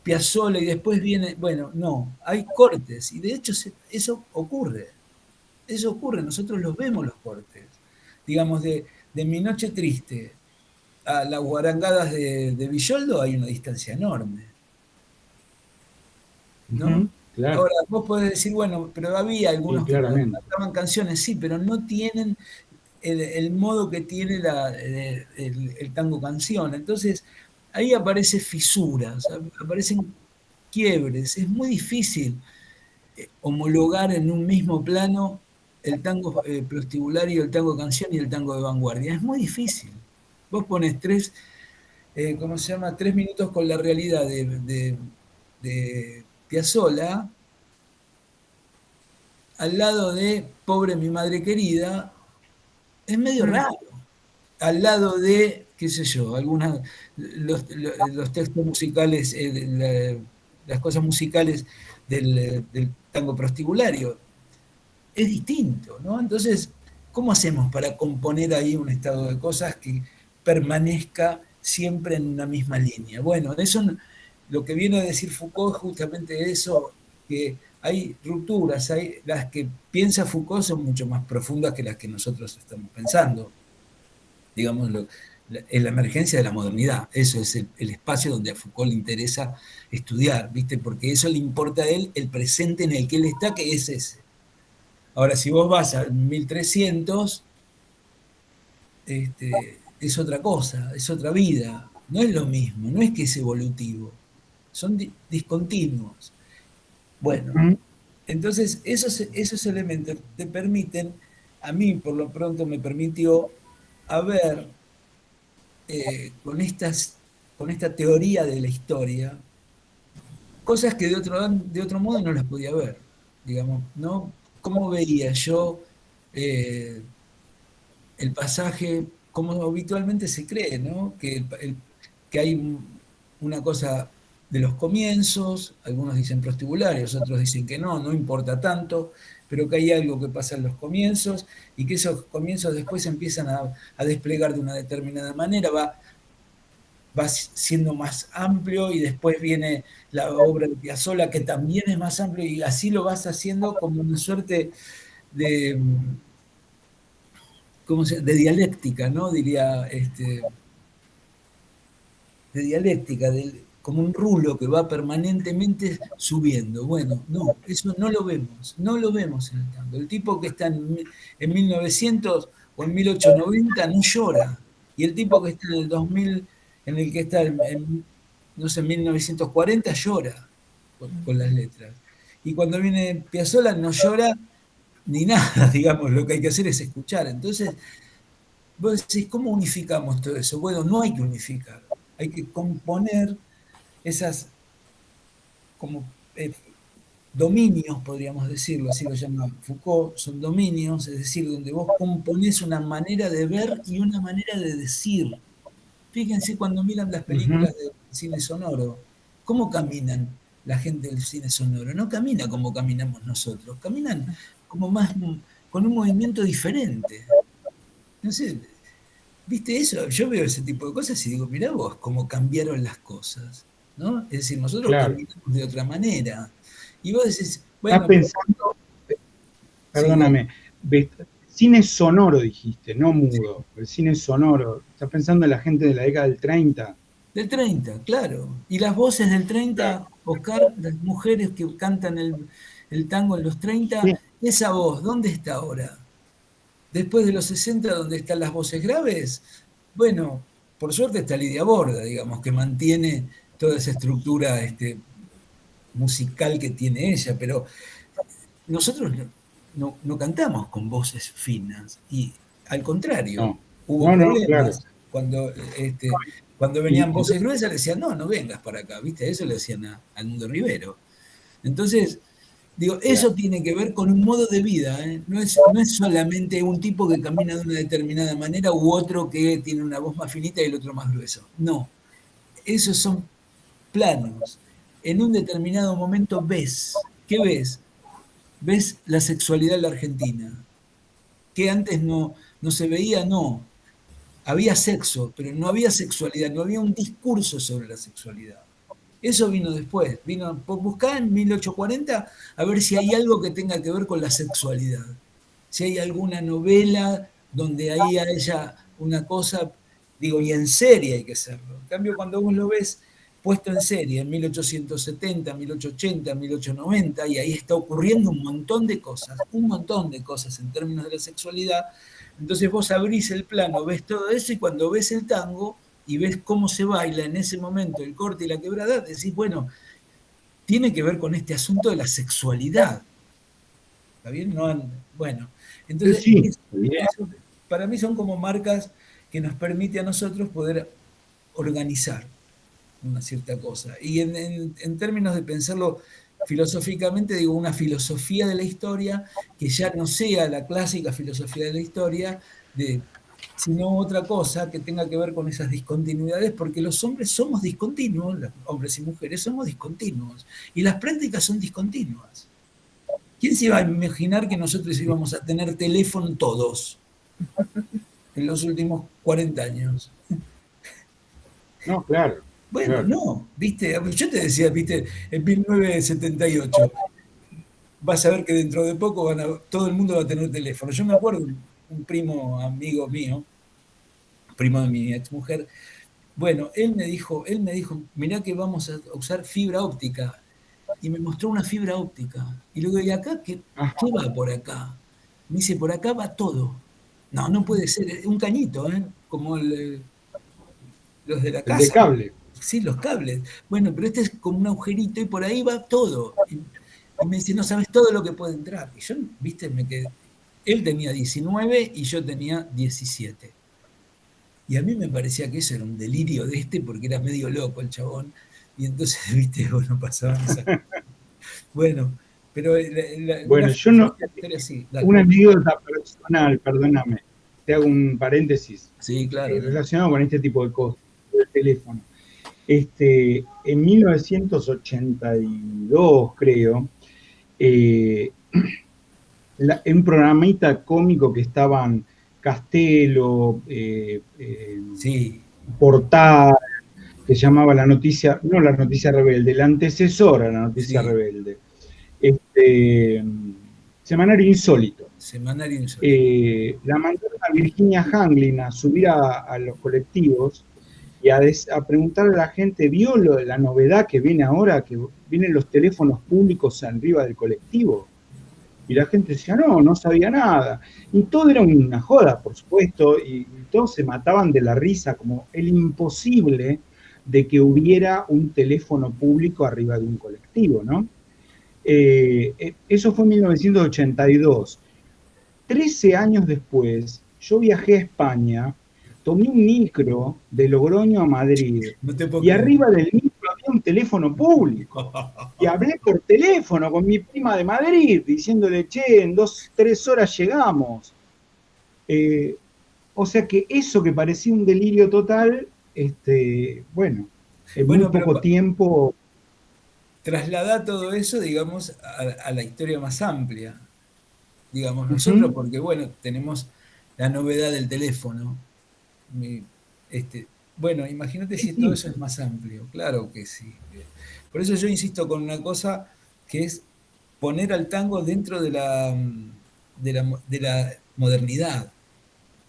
Piazzolla, y después viene, bueno, no, hay cortes, y de hecho eso ocurre, nosotros los vemos los cortes, digamos, de Mi Noche Triste a las guarangadas de Villoldo hay una distancia enorme, ¿no? Claro. Ahora, vos podés decir, bueno, pero había algunos que cantaban canciones, sí, pero no tienen el modo que tiene el tango canción. Entonces, ahí aparecen fisuras, aparecen quiebres. Es muy difícil homologar en un mismo plano el tango prostibulario, el tango canción y el tango de vanguardia. Es muy difícil. Vos pones ¿cómo se llama? 3 minutos con la realidad de Piazzolla al lado de Pobre mi madre querida, es medio raro. Al lado de, qué sé yo, los textos musicales, las cosas musicales del tango prostibulario. Es distinto, ¿no? Entonces, ¿cómo hacemos para componer ahí un estado de cosas que permanezca siempre en una misma línea? Bueno, eso lo que viene a decir Foucault es justamente eso, que hay rupturas, las que piensa Foucault son mucho más profundas que las que nosotros estamos pensando. Digamos, en la emergencia de la modernidad. Eso es el espacio donde a Foucault le interesa estudiar, ¿viste? Porque eso le importa a él, el presente en el que él está, que es ese. Ahora, si vos vas al 1300, es otra cosa, es otra vida. No es lo mismo, no es que es evolutivo. Son discontinuos. Bueno, entonces esos elementos te permiten, a mí por lo pronto me permitió a ver con esta teoría de la historia, cosas que de otro modo no las podía ver, digamos, ¿no? ¿Cómo veía yo el pasaje, como habitualmente se cree, ¿no? Que hay una cosa de los comienzos, algunos dicen prostibularios, otros dicen que no importa tanto, pero que hay algo que pasa en los comienzos y que esos comienzos después empiezan a desplegar de una determinada manera, va siendo más amplio, y después viene la obra de Piazzolla, que también es más amplio, y así lo vas haciendo como una suerte de, de dialéctica, ¿no? Diría, de dialéctica, como un rulo que va permanentemente subiendo. Bueno, no, eso no lo vemos en el tango. El tipo que está en 1900 o en 1890 no llora, y el tipo que está en el 2000, en el que está no sé, en 1940 llora con las letras. Y cuando viene Piazzolla no llora ni nada, digamos, lo que hay que hacer es escuchar. Entonces, vos decís, ¿cómo unificamos todo eso? Bueno, no hay que unificar, hay que componer esas como dominios, podríamos decirlo, así lo llama Foucault, son dominios, es decir, donde vos componés una manera de ver y una manera de decir. Fíjense cuando miran las películas de cine sonoro, ¿cómo caminan la gente del cine sonoro? No camina como caminamos nosotros, caminan como más con un movimiento diferente. No sé, ¿viste eso? Yo veo ese tipo de cosas y digo, mirá vos cómo cambiaron las cosas, ¿no? Es decir, nosotros caminamos de otra manera. Y vos decís, bueno... Estás pensando, perdóname, cine sonoro dijiste, no mudo, el cine sonoro. ¿Estás pensando en la gente de la década del 30? Del 30, claro. Y las voces del 30, Oscar, las mujeres que cantan el tango en los 30, sí. Esa voz, ¿dónde está ahora? Después de los 60, ¿dónde están las voces graves? Bueno, por suerte está Lidia Borda, digamos, que mantiene toda esa estructura musical que tiene ella, pero nosotros no cantamos con voces finas, y al contrario, hubo problemas. Claro. Cuando venían voces gruesas le decían, no vengas para acá, ¿viste? Eso le decían al Mundo Rivero. Entonces, digo, eso tiene que ver con un modo de vida, ¿eh? No es solamente un tipo que camina de una determinada manera u otro que tiene una voz más finita y el otro más grueso. No, esos son planos. En un determinado momento ves, ¿qué ves? Ves la sexualidad en la Argentina, que antes no se veía, no. Había sexo, pero no había sexualidad, no había un discurso sobre la sexualidad. Eso vino después, vino buscar en 1840 a ver si hay algo que tenga que ver con la sexualidad. Si hay alguna novela donde ahí haya una cosa, digo, y en serie hay que hacerlo. En cambio, cuando vos lo ves puesto en serie en 1870, 1880, 1890, y ahí está ocurriendo un montón de cosas en términos de la sexualidad. Entonces vos abrís el plano, ves todo eso, y cuando ves el tango y ves cómo se baila en ese momento el corte y la quebrada, decís, bueno, tiene que ver con este asunto de la sexualidad. ¿Está bien? No, bueno, entonces Sí, eso para mí son como marcas que nos permite a nosotros poder organizar una cierta cosa. Y en términos de pensarlo filosóficamente, digo, una filosofía de la historia que ya no sea la clásica filosofía de la historia, sino otra cosa que tenga que ver con esas discontinuidades, porque los hombres somos discontinuos, los hombres y mujeres somos discontinuos, y las prácticas son discontinuas. ¿Quién se iba a imaginar que nosotros íbamos a tener teléfono todos en los últimos 40 años? no, claro. Bueno, Claro. no, viste, yo te decía, viste, en 1978, vas a ver que dentro de poco todo el mundo va a tener teléfono. Yo me acuerdo, un primo amigo mío, primo de mi exmujer, bueno, él me dijo, mirá que vamos a usar fibra óptica. Y me mostró una fibra óptica. Y luego, ¿y acá qué va por acá? Me dice, por acá va todo. No, no puede ser, es un cañito, ¿eh? Como los de la El de casa. cable. Sí, los cables. Bueno, pero este es como un agujerito y por ahí va todo. Y me dice, no sabes todo lo que puede entrar. Y yo, viste, me quedé. Él tenía 19 y yo tenía 17. Y a mí me parecía que eso era un delirio de porque era medio loco el chabón. Y entonces, viste, bueno, pasaban esas cosas. Bueno, pero una Bueno, yo no. historia así. Dale. Una anécdota personal, perdóname, te hago un paréntesis Sí, claro. relacionado con este tipo de cosas, del teléfono. En 1982, creo, en un programita cómico que estaban Castelo, Sí. Portal, que se llamaba La Noticia, no La Noticia Rebelde, la antecesora a La Noticia Sí. Rebelde. Semanario Insólito. Semanario Insólito. La mandaron a Virginia Hanglin a subir a los colectivos y a preguntarle a la gente, ¿vio la novedad que viene ahora, que vienen los teléfonos públicos arriba del colectivo? Y la gente decía, no sabía nada. Y todo era una joda, por supuesto, y todos se mataban de la risa, como el imposible de que hubiera un teléfono público arriba de un colectivo, ¿no? Eso fue en 1982. 13 años después, yo viajé a España, tomé un micro de Logroño a Madrid, No te puedo y creer. arriba del micro había un teléfono público. Y hablé por teléfono con mi prima de Madrid, diciéndole, che, en 2-3 horas llegamos. O sea que eso que parecía un delirio total, bueno, en muy poco tiempo. Traslada todo eso, digamos, a la historia más amplia. Digamos, nosotros, porque bueno, tenemos la novedad del teléfono. Bueno, imagínate si todo eso es más amplio. Claro que sí. Por eso yo insisto con una cosa que es poner al tango dentro de la modernidad.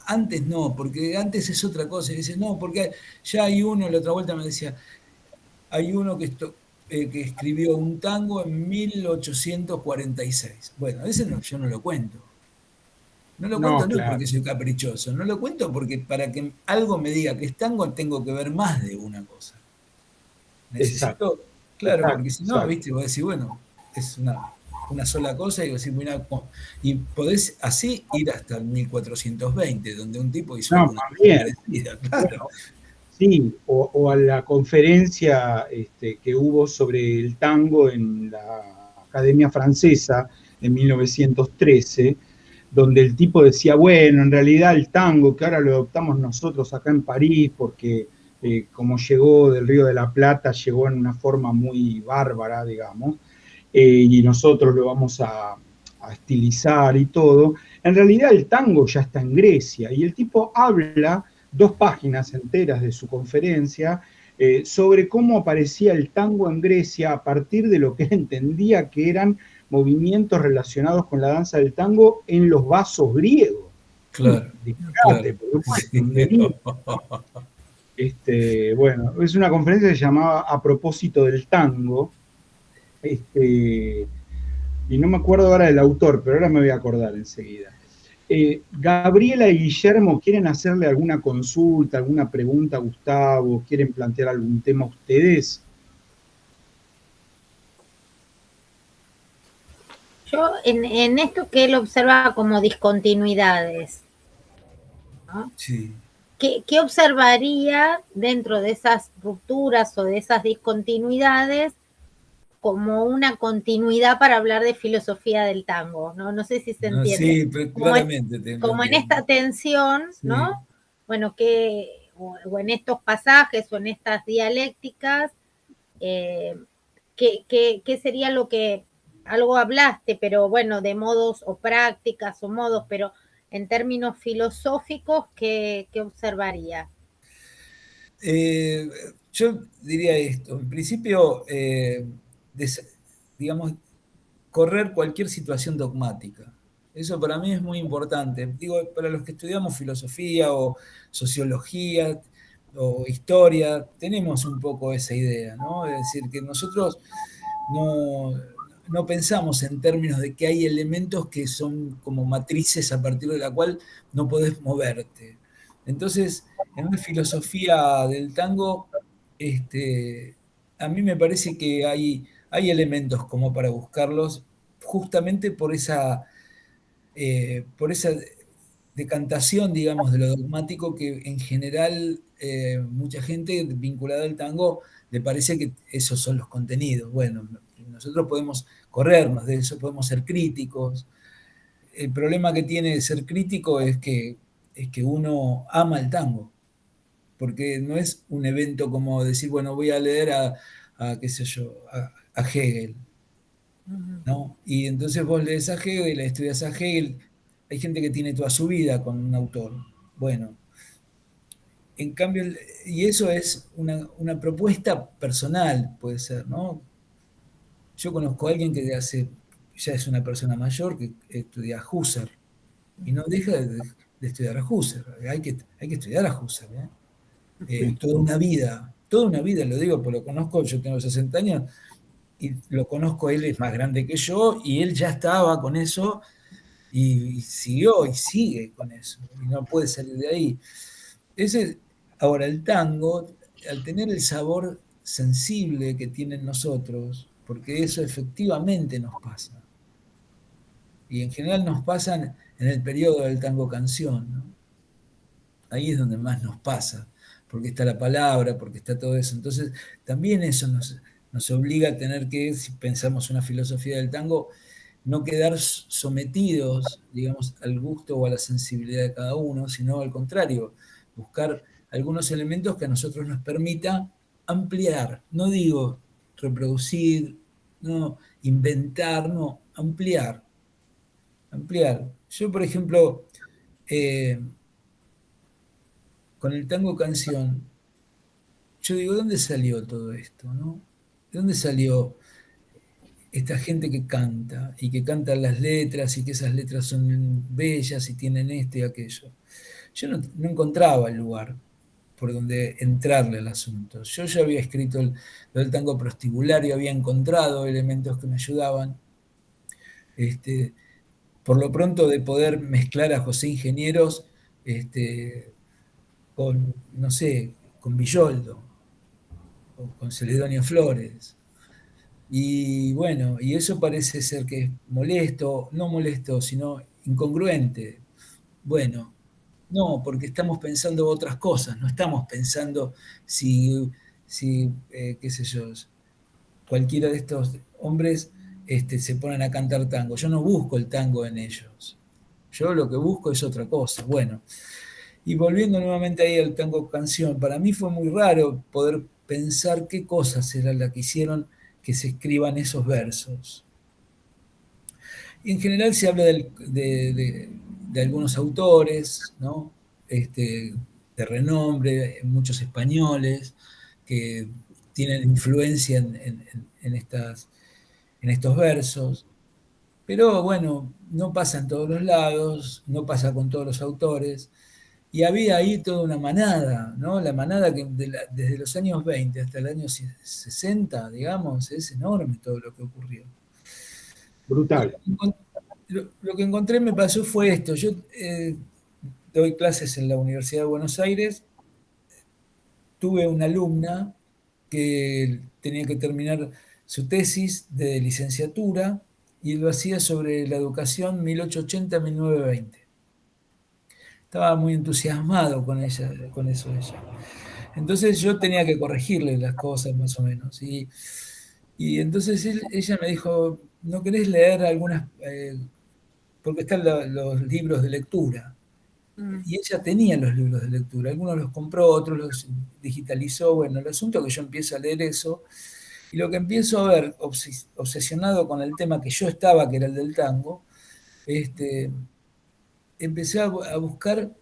Antes no, porque antes es otra cosa. Y dices, no, porque ya hay uno, la otra vuelta me decía, hay uno que escribió un tango en 1846. Bueno, ese yo no lo cuento. No lo cuento no claro. porque soy caprichoso, no lo cuento porque para que algo me diga que es tango tengo que ver más de una cosa. Necesito, claro, porque si no, viste, vos decís, bueno, es una sola cosa y vos decís, mira, y podés así ir hasta el 1420, donde un tipo hizo alguna cosa parecida, claro. Bueno, sí, o a la conferencia que hubo sobre el tango en la Academia Francesa en 1913, donde el tipo decía, bueno, en realidad el tango, que ahora lo adoptamos nosotros acá en París, porque como llegó del Río de la Plata, llegó en una forma muy bárbara, digamos, y nosotros lo vamos a estilizar y todo. En realidad el tango ya está en Grecia y el tipo habla 2 páginas enteras de su conferencia sobre cómo aparecía el tango en Grecia a partir de lo que él entendía que eran movimientos relacionados con la danza del tango en los vasos griegos. Claro, Disparate, claro. porque es Sí. un delirio. Bueno, es una conferencia que se llamaba A propósito del tango, y no me acuerdo ahora del autor, pero ahora me voy a acordar enseguida. Gabriela y Guillermo, ¿quieren hacerle alguna consulta, alguna pregunta a Gustavo? ¿Quieren plantear algún tema a ustedes? Yo en esto que él observa como discontinuidades, ¿no? Sí. ¿Qué observaría dentro de esas rupturas o de esas discontinuidades como una continuidad para hablar de filosofía del tango? No sé si se No, entiende. sí, pero Como, claramente te lo como en entiendo. esta tensión, Sí. ¿no? Bueno, o en estos pasajes o en estas dialécticas, eh, ¿qué sería lo que algo hablaste, pero bueno, de modos o prácticas o modos, pero en términos filosóficos, ¿qué observaría? Eh, yo diría esto, en principio, digamos, correr cualquier situación dogmática. Eso para mí es muy importante. Digo, para los que estudiamos filosofía o sociología o historia, tenemos un poco esa idea, ¿no? Es decir, que nosotros no, no pensamos en términos de que hay elementos que son como matrices a partir de la cual no podés moverte. Entonces, en una filosofía del tango, a mí me parece que hay elementos como para buscarlos justamente por esa decantación, digamos, de lo dogmático que en general mucha gente vinculada al tango le parece que esos son los contenidos. Bueno, nosotros podemos corrernos de eso, podemos ser críticos. El problema que tiene ser crítico es que uno ama el tango, porque no es un evento como decir, bueno, voy a leer qué sé yo, a Hegel, ¿no? Y entonces vos lees a Hegel, estudias a Hegel, hay gente que tiene toda su vida con un autor. Bueno, en cambio, y eso es una propuesta personal, puede ser, ¿no? Yo conozco a alguien que ya es una persona mayor que estudia a Husserl y no deja de estudiar a Husserl. Hay que estudiar a Husserl, ¿eh? Sí. Toda una vida, lo digo, porque lo conozco, yo tengo 60 años y lo conozco, él es más grande que yo y él ya estaba con eso y siguió y sigue con eso y no puede salir de ahí. Ese, ahora, el tango, al tener el sabor sensible que tienen nosotros, porque eso efectivamente nos pasa, y en general nos pasan en el periodo del tango canción, ¿no? Ahí es donde más nos pasa, porque está la palabra, porque está todo eso. Entonces, también eso nos obliga a tener que, si pensamos una filosofía del tango, no quedar sometidos, digamos, al gusto o a la sensibilidad de cada uno, sino al contrario, buscar algunos elementos que a nosotros nos permita ampliar, no digo reproducir, no inventar, no, ampliar, ampliar. Yo, por ejemplo, eh, con el tango canción, yo digo, ¿dónde salió todo esto, no? ¿De dónde salió esta gente que canta y que canta las letras y que esas letras son bellas y tienen esto y aquello? Yo no encontraba el lugar por donde entrarle al asunto. Yo ya había escrito lo del tango prostibulario, había encontrado elementos que me ayudaban. Este, por lo pronto de poder mezclar a José Ingenieros con, no sé, con Villoldo o con Celedonio Flores. Y bueno, y eso parece ser que es molesto, no molesto, sino incongruente. Bueno, no, porque estamos pensando otras cosas, no estamos pensando si qué sé yo, cualquiera de estos hombres se ponen a cantar tango. Yo no busco el tango en ellos. Yo lo que busco es otra cosa. Bueno, y volviendo nuevamente ahí al tango canción, para mí fue muy raro poder pensar qué cosas eran las que hicieron que se escriban esos versos. Y en general se habla de algunos autores, ¿no? De renombre, muchos españoles que tienen influencia en estos versos. Pero bueno, no pasa en todos los lados, no pasa con todos los autores. Y había ahí toda una manada, ¿no? La manada que desde los años 20 hasta el año 60, digamos, es enorme todo lo que ocurrió. Brutal. Lo que encontré me pasó fue esto. Yo doy clases en la Universidad de Buenos Aires. Tuve una alumna que tenía que terminar su tesis de licenciatura y lo hacía sobre la educación 1880-1920. Estaba muy entusiasmado con ella, con eso ella. Entonces yo tenía que corregirle las cosas más o menos. Y entonces ella me dijo, ¿no querés leer algunas? Porque están los libros de lectura. Y ella tenía los libros de lectura. Algunos los compró, otros los digitalizó. Bueno, el asunto es que yo empiezo a leer eso. Y lo que empiezo a ver, obsesionado con el tema que yo estaba, que era el del tango, empecé a buscar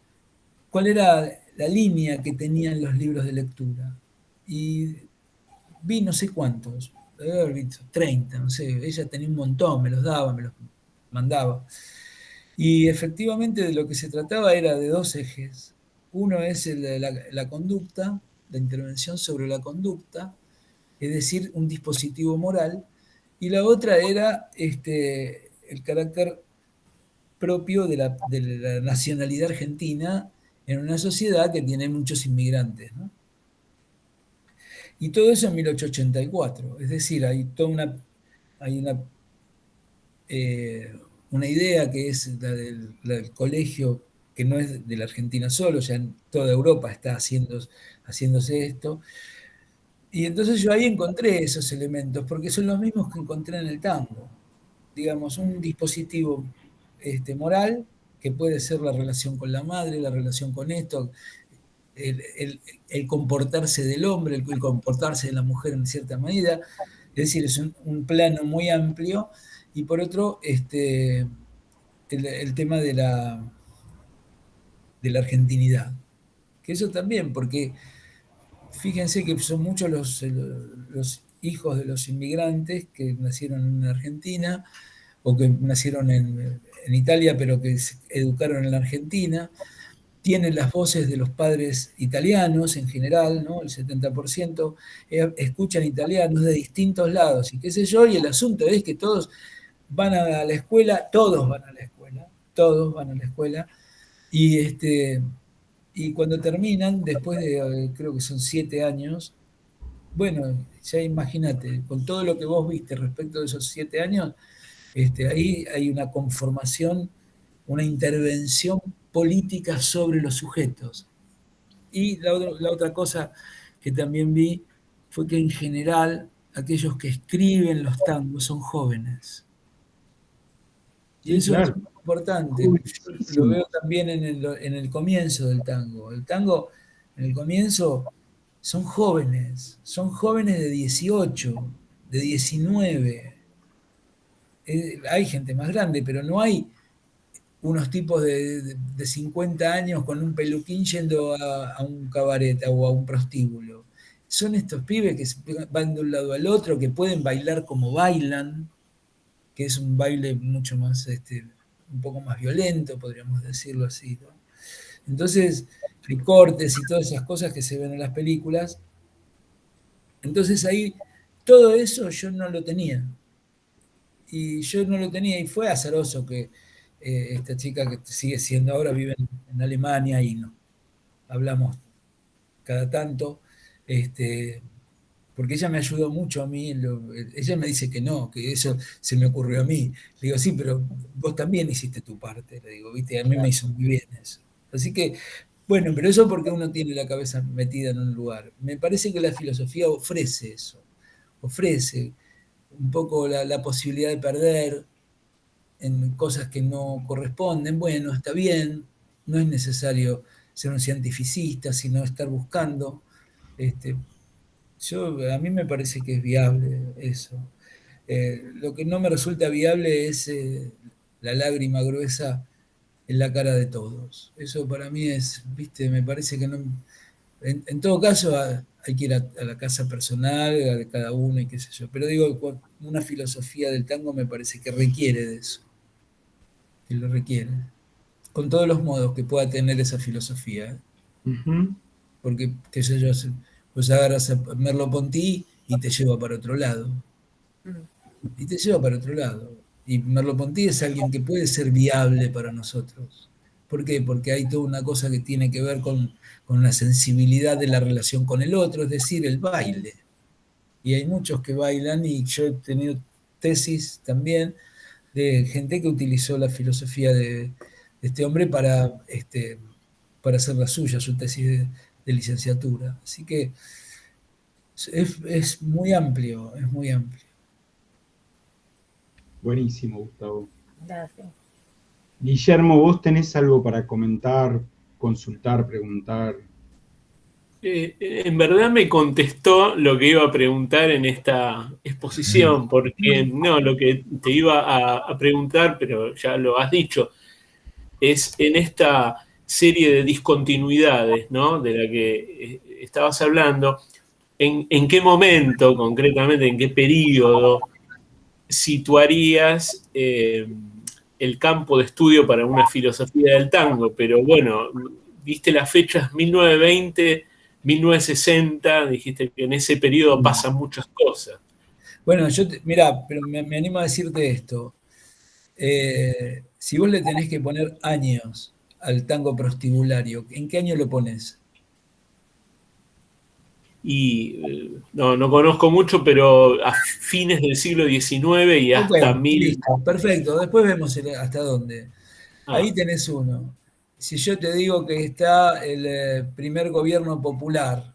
cuál era la línea que tenían los libros de lectura. Y vi no sé cuántos, debe haber visto 30, no sé, ella tenía un montón, me los daba, me los mandaba. Y efectivamente de lo que se trataba era de dos ejes. Uno es el de la conducta, la intervención sobre la conducta, es decir, un dispositivo moral, y la otra era el carácter propio de la nacionalidad argentina en una sociedad que tiene muchos inmigrantes, ¿no? Y todo eso en 1884, es decir, hay una idea que es la del colegio, que no es de la Argentina solo, ya en toda Europa está haciéndose esto. Y entonces yo ahí encontré esos elementos, porque son los mismos que encontré en el tango. Digamos, un dispositivo moral, que puede ser la relación con la madre, la relación con esto, el comportarse del hombre, el comportarse de la mujer en cierta medida. Es decir, es un plano muy amplio. Y por otro, el tema de la argentinidad. Que eso también, porque fíjense que son muchos los hijos de los inmigrantes que nacieron en Argentina o que nacieron en Italia, pero que se educaron en la Argentina. Tienen las voces de los padres italianos en general, ¿no? El 70% escuchan italianos de distintos lados y qué sé yo, y el asunto es que todos van a la escuela, todos van a la escuela, todos van a la escuela, y, y cuando terminan, después de, creo que son 7 años, bueno, ya imagínate, con todo lo que vos viste respecto de esos 7 años, ahí hay una conformación, una intervención política sobre los sujetos. Y la otra cosa que también vi fue que en general aquellos que escriben los tangos son jóvenes. Y Sí, eso claro. es muy importante. Yo lo veo también en el comienzo del tango. El tango, en el comienzo, son jóvenes de 18, de 19. Hay gente más grande, pero no hay unos tipos de 50 años con un peluquín yendo a un cabaret o a un prostíbulo. Son estos pibes que van de un lado al otro, que pueden bailar como bailan, que es un baile mucho más, un poco más violento, podríamos decirlo así, ¿no? Entonces, recortes y todas esas cosas que se ven en las películas. Entonces ahí, todo eso yo no lo tenía. Y yo no lo tenía y fue azaroso que esta chica que sigue siendo ahora vive en Alemania y no hablamos cada tanto, porque ella me ayudó mucho a mí, ella me dice que no, que eso se me ocurrió a mí. Le digo, sí, pero vos también hiciste tu parte, le digo, viste, a mí me hizo muy bien eso. Así que, bueno, pero eso porque uno tiene la cabeza metida en un lugar. Me parece que la filosofía ofrece eso, ofrece un poco la posibilidad de perder en cosas que no corresponden. Bueno, está bien, no es necesario ser un cientificista, sino estar buscando. A mí me parece que es viable eso. Lo que no me resulta viable es la lágrima gruesa en la cara de todos. Eso para mí es, viste, me parece que no... En todo caso hay que ir a la casa personal de cada uno y qué sé yo. Pero digo, una filosofía del tango me parece que requiere de eso, que lo requiere. Con todos los modos que pueda tener esa filosofía. ¿Eh? Ujú. Porque, qué sé yo, pues agarras a Merleau-Ponty y te lleva para otro lado. Y te lleva para otro lado. Y Merleau-Ponty es alguien que puede ser viable para nosotros. ¿Por qué? Porque hay toda una cosa que tiene que ver con la sensibilidad de la relación con el otro, es decir, el baile. Y hay muchos que bailan, y yo he tenido tesis también de gente que utilizó la filosofía de este hombre para hacer la suya, su tesis de licenciatura. Así que es muy amplio, es muy amplio. Buenísimo, Gustavo. Gracias. Guillermo, ¿vos tenés algo para comentar, consultar, preguntar? En verdad me contestó lo que iba a preguntar en esta exposición, porque no, lo que te iba a preguntar, pero ya lo has dicho, es en esta serie de discontinuidades, ¿no? De la que estabas hablando, ¿en qué momento concretamente, en qué periodo situarías el campo de estudio para una filosofía del tango? Pero bueno, viste las fechas 1920, 1960, dijiste que en ese periodo pasan muchas cosas. Bueno, mirá, pero me animo a decirte esto. Si vos le tenés que poner años al tango prostibulario, ¿en qué año lo pones? Y no conozco mucho, pero a fines del siglo XIX y hasta Ok, listo, perfecto. Después vemos hasta dónde. Ahí tenés uno. Si yo te digo que está el primer gobierno popular,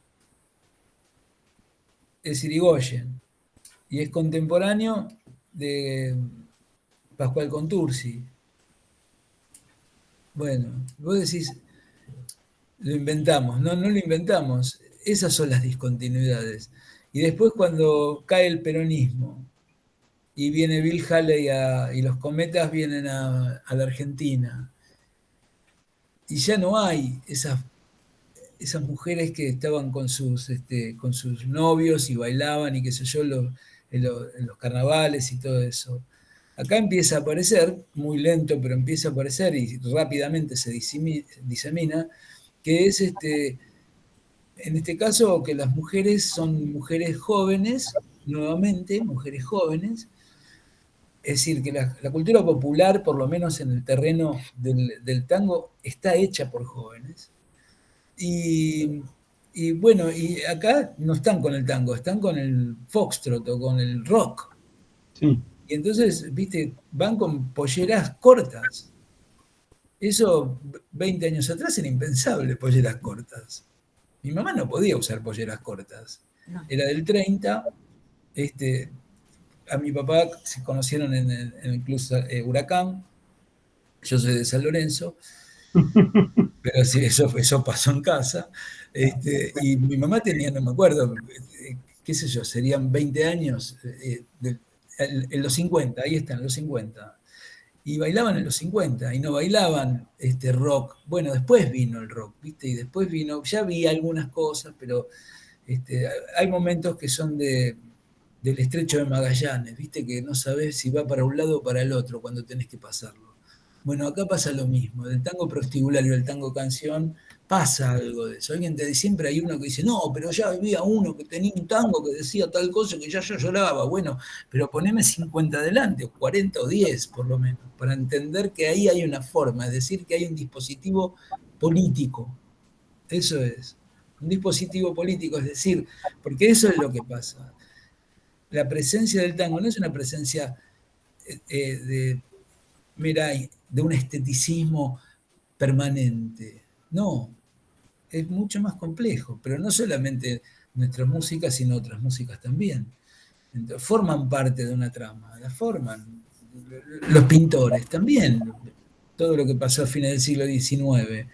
es Irigoyen, y es contemporáneo de Pascual Contursi. Bueno, vos decís, lo inventamos. No, no lo inventamos. Esas son las discontinuidades. Y después cuando cae el peronismo y viene Bill Haley y los Cometas vienen a la Argentina, y ya no hay esas mujeres que estaban con sus novios y bailaban y qué sé yo, en los carnavales y todo eso. Acá empieza a aparecer, muy lento, pero empieza a aparecer y rápidamente se disemina, que es en este caso que las mujeres son mujeres jóvenes, nuevamente, mujeres jóvenes. Es decir, que la cultura popular, por lo menos en el terreno del tango, está hecha por jóvenes. Y bueno, y acá no están con el tango, están con el foxtrot o con el rock. Sí. Y entonces, viste, van con polleras cortas. Eso 20 años atrás era impensable, polleras cortas. Mi mamá no podía usar polleras cortas. No. Era del 30. A mi papá se conocieron en el Club Huracán. Yo soy de San Lorenzo. Pero sí, eso pasó en casa. Y mi mamá tenía, no me acuerdo, qué sé yo, serían 20 años, en los 50, ahí están, los 50. Y bailaban en los 50 y no bailaban rock. Bueno, después vino el rock, ¿viste? Y después vino, ya vi algunas cosas, pero hay momentos que son del estrecho de Magallanes, ¿viste? Que no sabés si va para un lado o para el otro cuando tenés que pasarlo. Bueno, acá pasa lo mismo. Del tango prostibulario al tango canción pasa algo de eso. Siempre hay uno que dice, no, pero ya había uno que tenía un tango que decía tal cosa que ya yo lloraba. Bueno, pero poneme 50 adelante, o 40 o 10 por lo menos, para entender que ahí hay una forma, es decir, que hay un dispositivo político. Eso es. Un dispositivo político, es decir, porque eso es lo que pasa. La presencia del tango no es una presencia de un esteticismo permanente. No, es mucho más complejo, pero no solamente nuestra música, sino otras músicas también. Entonces, forman parte de una trama, la forman. Los pintores también, todo lo que pasó a fines del siglo XIX,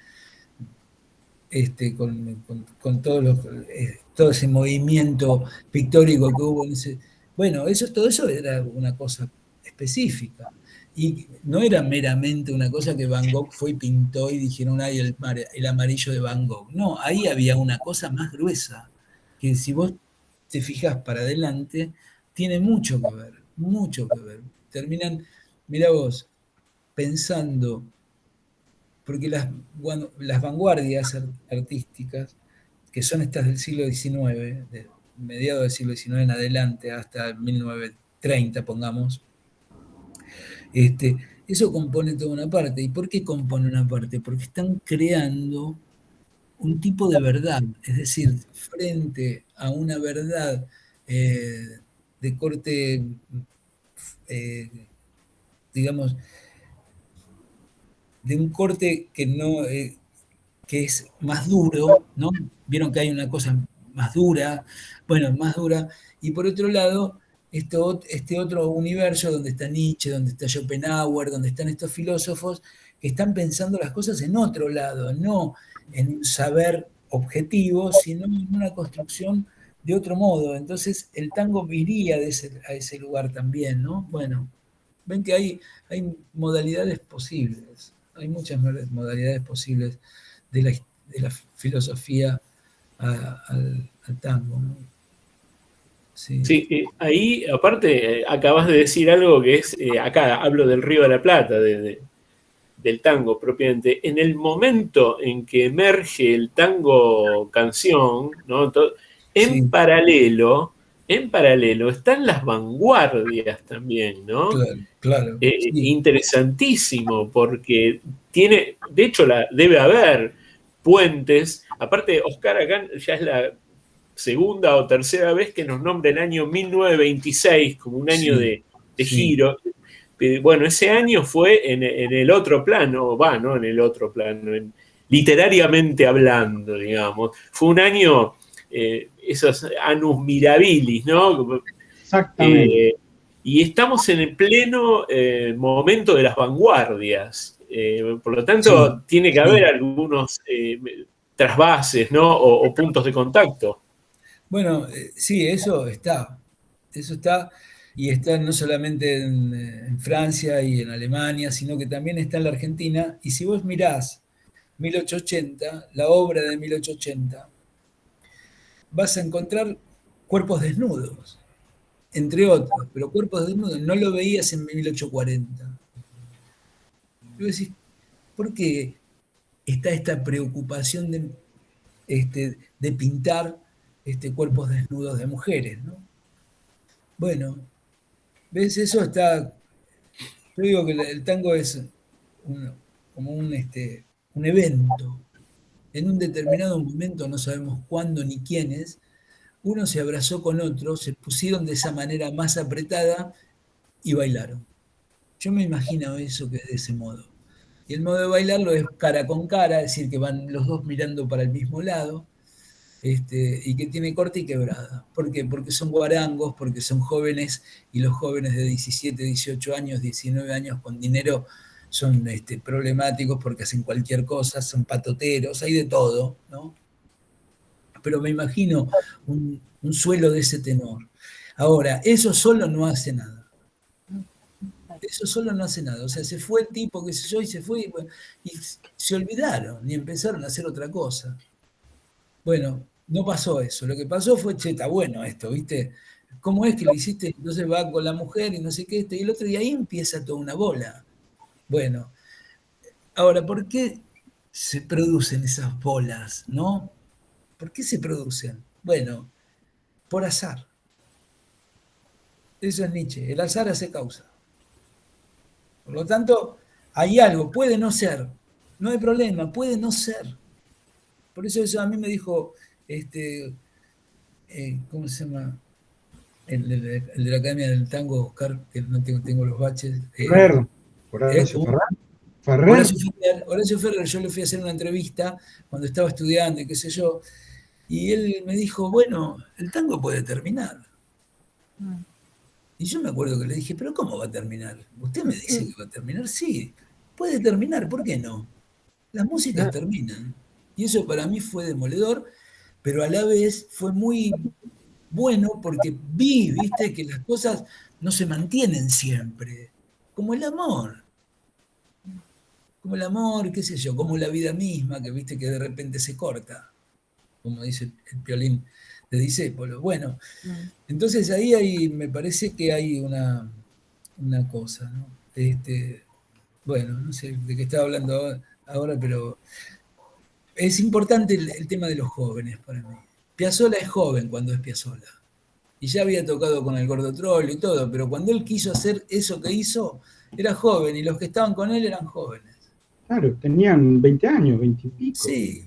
con todo ese movimiento pictórico que hubo en ese... Bueno, todo eso era una cosa específica. Y no era meramente una cosa que Van Gogh fue y pintó y dijeron, ay, el amarillo de Van Gogh. No, ahí había una cosa más gruesa, que si vos te fijas para adelante, tiene mucho que ver, mucho que ver. Terminan, mira vos, pensando, porque las vanguardias artísticas, que son estas del siglo XIX, de mediados del siglo XIX en adelante, hasta 1930, pongamos, eso compone toda una parte. ¿Y por qué compone una parte? Porque están creando un tipo de verdad, es decir, frente a una verdad de corte, eh, digamos, de un corte que no, que es más duro, ¿no? Vieron que hay una cosa más dura, bueno, más dura, y por otro lado, este otro universo donde está Nietzsche, donde está Schopenhauer, donde están estos filósofos que están pensando las cosas en otro lado, no en un saber objetivo, sino en una construcción de otro modo. Entonces el tango iría a ese lugar también, ¿no? Bueno, ven que hay modalidades posibles, hay muchas modalidades posibles de la filosofía al tango, ¿no? Sí. Sí, ahí aparte acabas de decir algo que es, acá hablo del Río de la Plata, del tango propiamente. En el momento en que emerge el tango canción, ¿no? Sí, En paralelo están las vanguardias también, ¿no? claro, claro. Sí, Interesantísimo, porque tiene, de hecho, debe haber puentes. Aparte, Oscar acá ya es la segunda o tercera vez que nos nombra el año 1926 como un año sí, de sí, giro. Bueno, ese año fue en el otro plano, no en el otro plano, literariamente hablando, digamos. Fue un año, esos annus mirabilis, ¿no? Exactamente. Y estamos en el pleno momento de las vanguardias. Por lo sí, tanto, tiene que haber sí. algunos trasvases, ¿no? O puntos de contacto. Bueno, sí, eso está, y está no solamente en Francia y en Alemania, sino que también está en la Argentina. Y si vos mirás 1880, la obra de 1880, vas a encontrar cuerpos desnudos, entre otros, pero cuerpos desnudos no lo veías en 1840. Y vos decís, ¿por qué está esta preocupación de pintar cuerpos desnudos de mujeres, ¿no? Bueno, ¿ves? Eso está. Yo digo que el tango es un- como un evento. En un determinado momento, no sabemos cuándo ni quiénes, uno se abrazó con otro, se pusieron de esa manera más apretada y bailaron. Yo me imagino eso que es de ese modo. Y el modo de bailarlo es cara con cara, es decir, que van los dos mirando para el mismo lado, y que tiene corte y quebrada. ¿Por qué? Porque son guarangos, porque son jóvenes, y los jóvenes de 17, 18 años, 19 años con dinero son problemáticos porque hacen cualquier cosa, son patoteros, hay de todo, ¿no? Pero me imagino un suelo de ese tenor. Ahora, eso solo no hace nada. Eso solo no hace nada. O sea, se fue el tipo, qué sé yo, y se fue, y se olvidaron y empezaron a hacer otra cosa. Bueno, no pasó eso. Lo que pasó fue, che, está bueno esto, ¿viste? ¿Cómo es que lo hiciste? Entonces va con la mujer y no sé qué, y el otro, y ahí empieza toda una bola. Bueno, ahora, ¿por qué se producen esas bolas, no? ¿Por qué se producen? Bueno, por azar. Eso es Nietzsche. El azar hace causa. Por lo tanto, hay algo, puede no ser. No hay problema, puede no ser. Por eso a mí me dijo, ¿cómo se llama? El de la Academia del Tango, Oscar, que no tengo los baches. Ferrer, Horacio ¿Cómo? Ferrer. Ferrer. Horacio Ferrer, yo le fui a hacer una entrevista cuando estaba estudiando y qué sé yo, y él me dijo, bueno, el tango puede terminar. Y yo me acuerdo que le dije, pero ¿cómo va a terminar? ¿Usted me dice que va a terminar? Sí, puede terminar, ¿por qué no? Las músicas terminan. Y eso para mí fue demoledor, pero a la vez fue muy bueno porque viste, que las cosas no se mantienen siempre. como el amor, qué sé yo, como la vida misma, que viste que de repente se corta, como dice el Piolín de Discépolo. Bueno, entonces ahí me parece que hay una cosa, ¿no? Bueno, no sé de qué estaba hablando ahora, pero es importante el tema de los jóvenes para mí. Piazzolla es joven cuando es Piazzolla. Y ya había tocado con el Gordo Troll y todo, pero cuando él quiso hacer eso que hizo, era joven y los que estaban con él eran jóvenes. Claro, tenían 20 años, 20 y pico. Sí,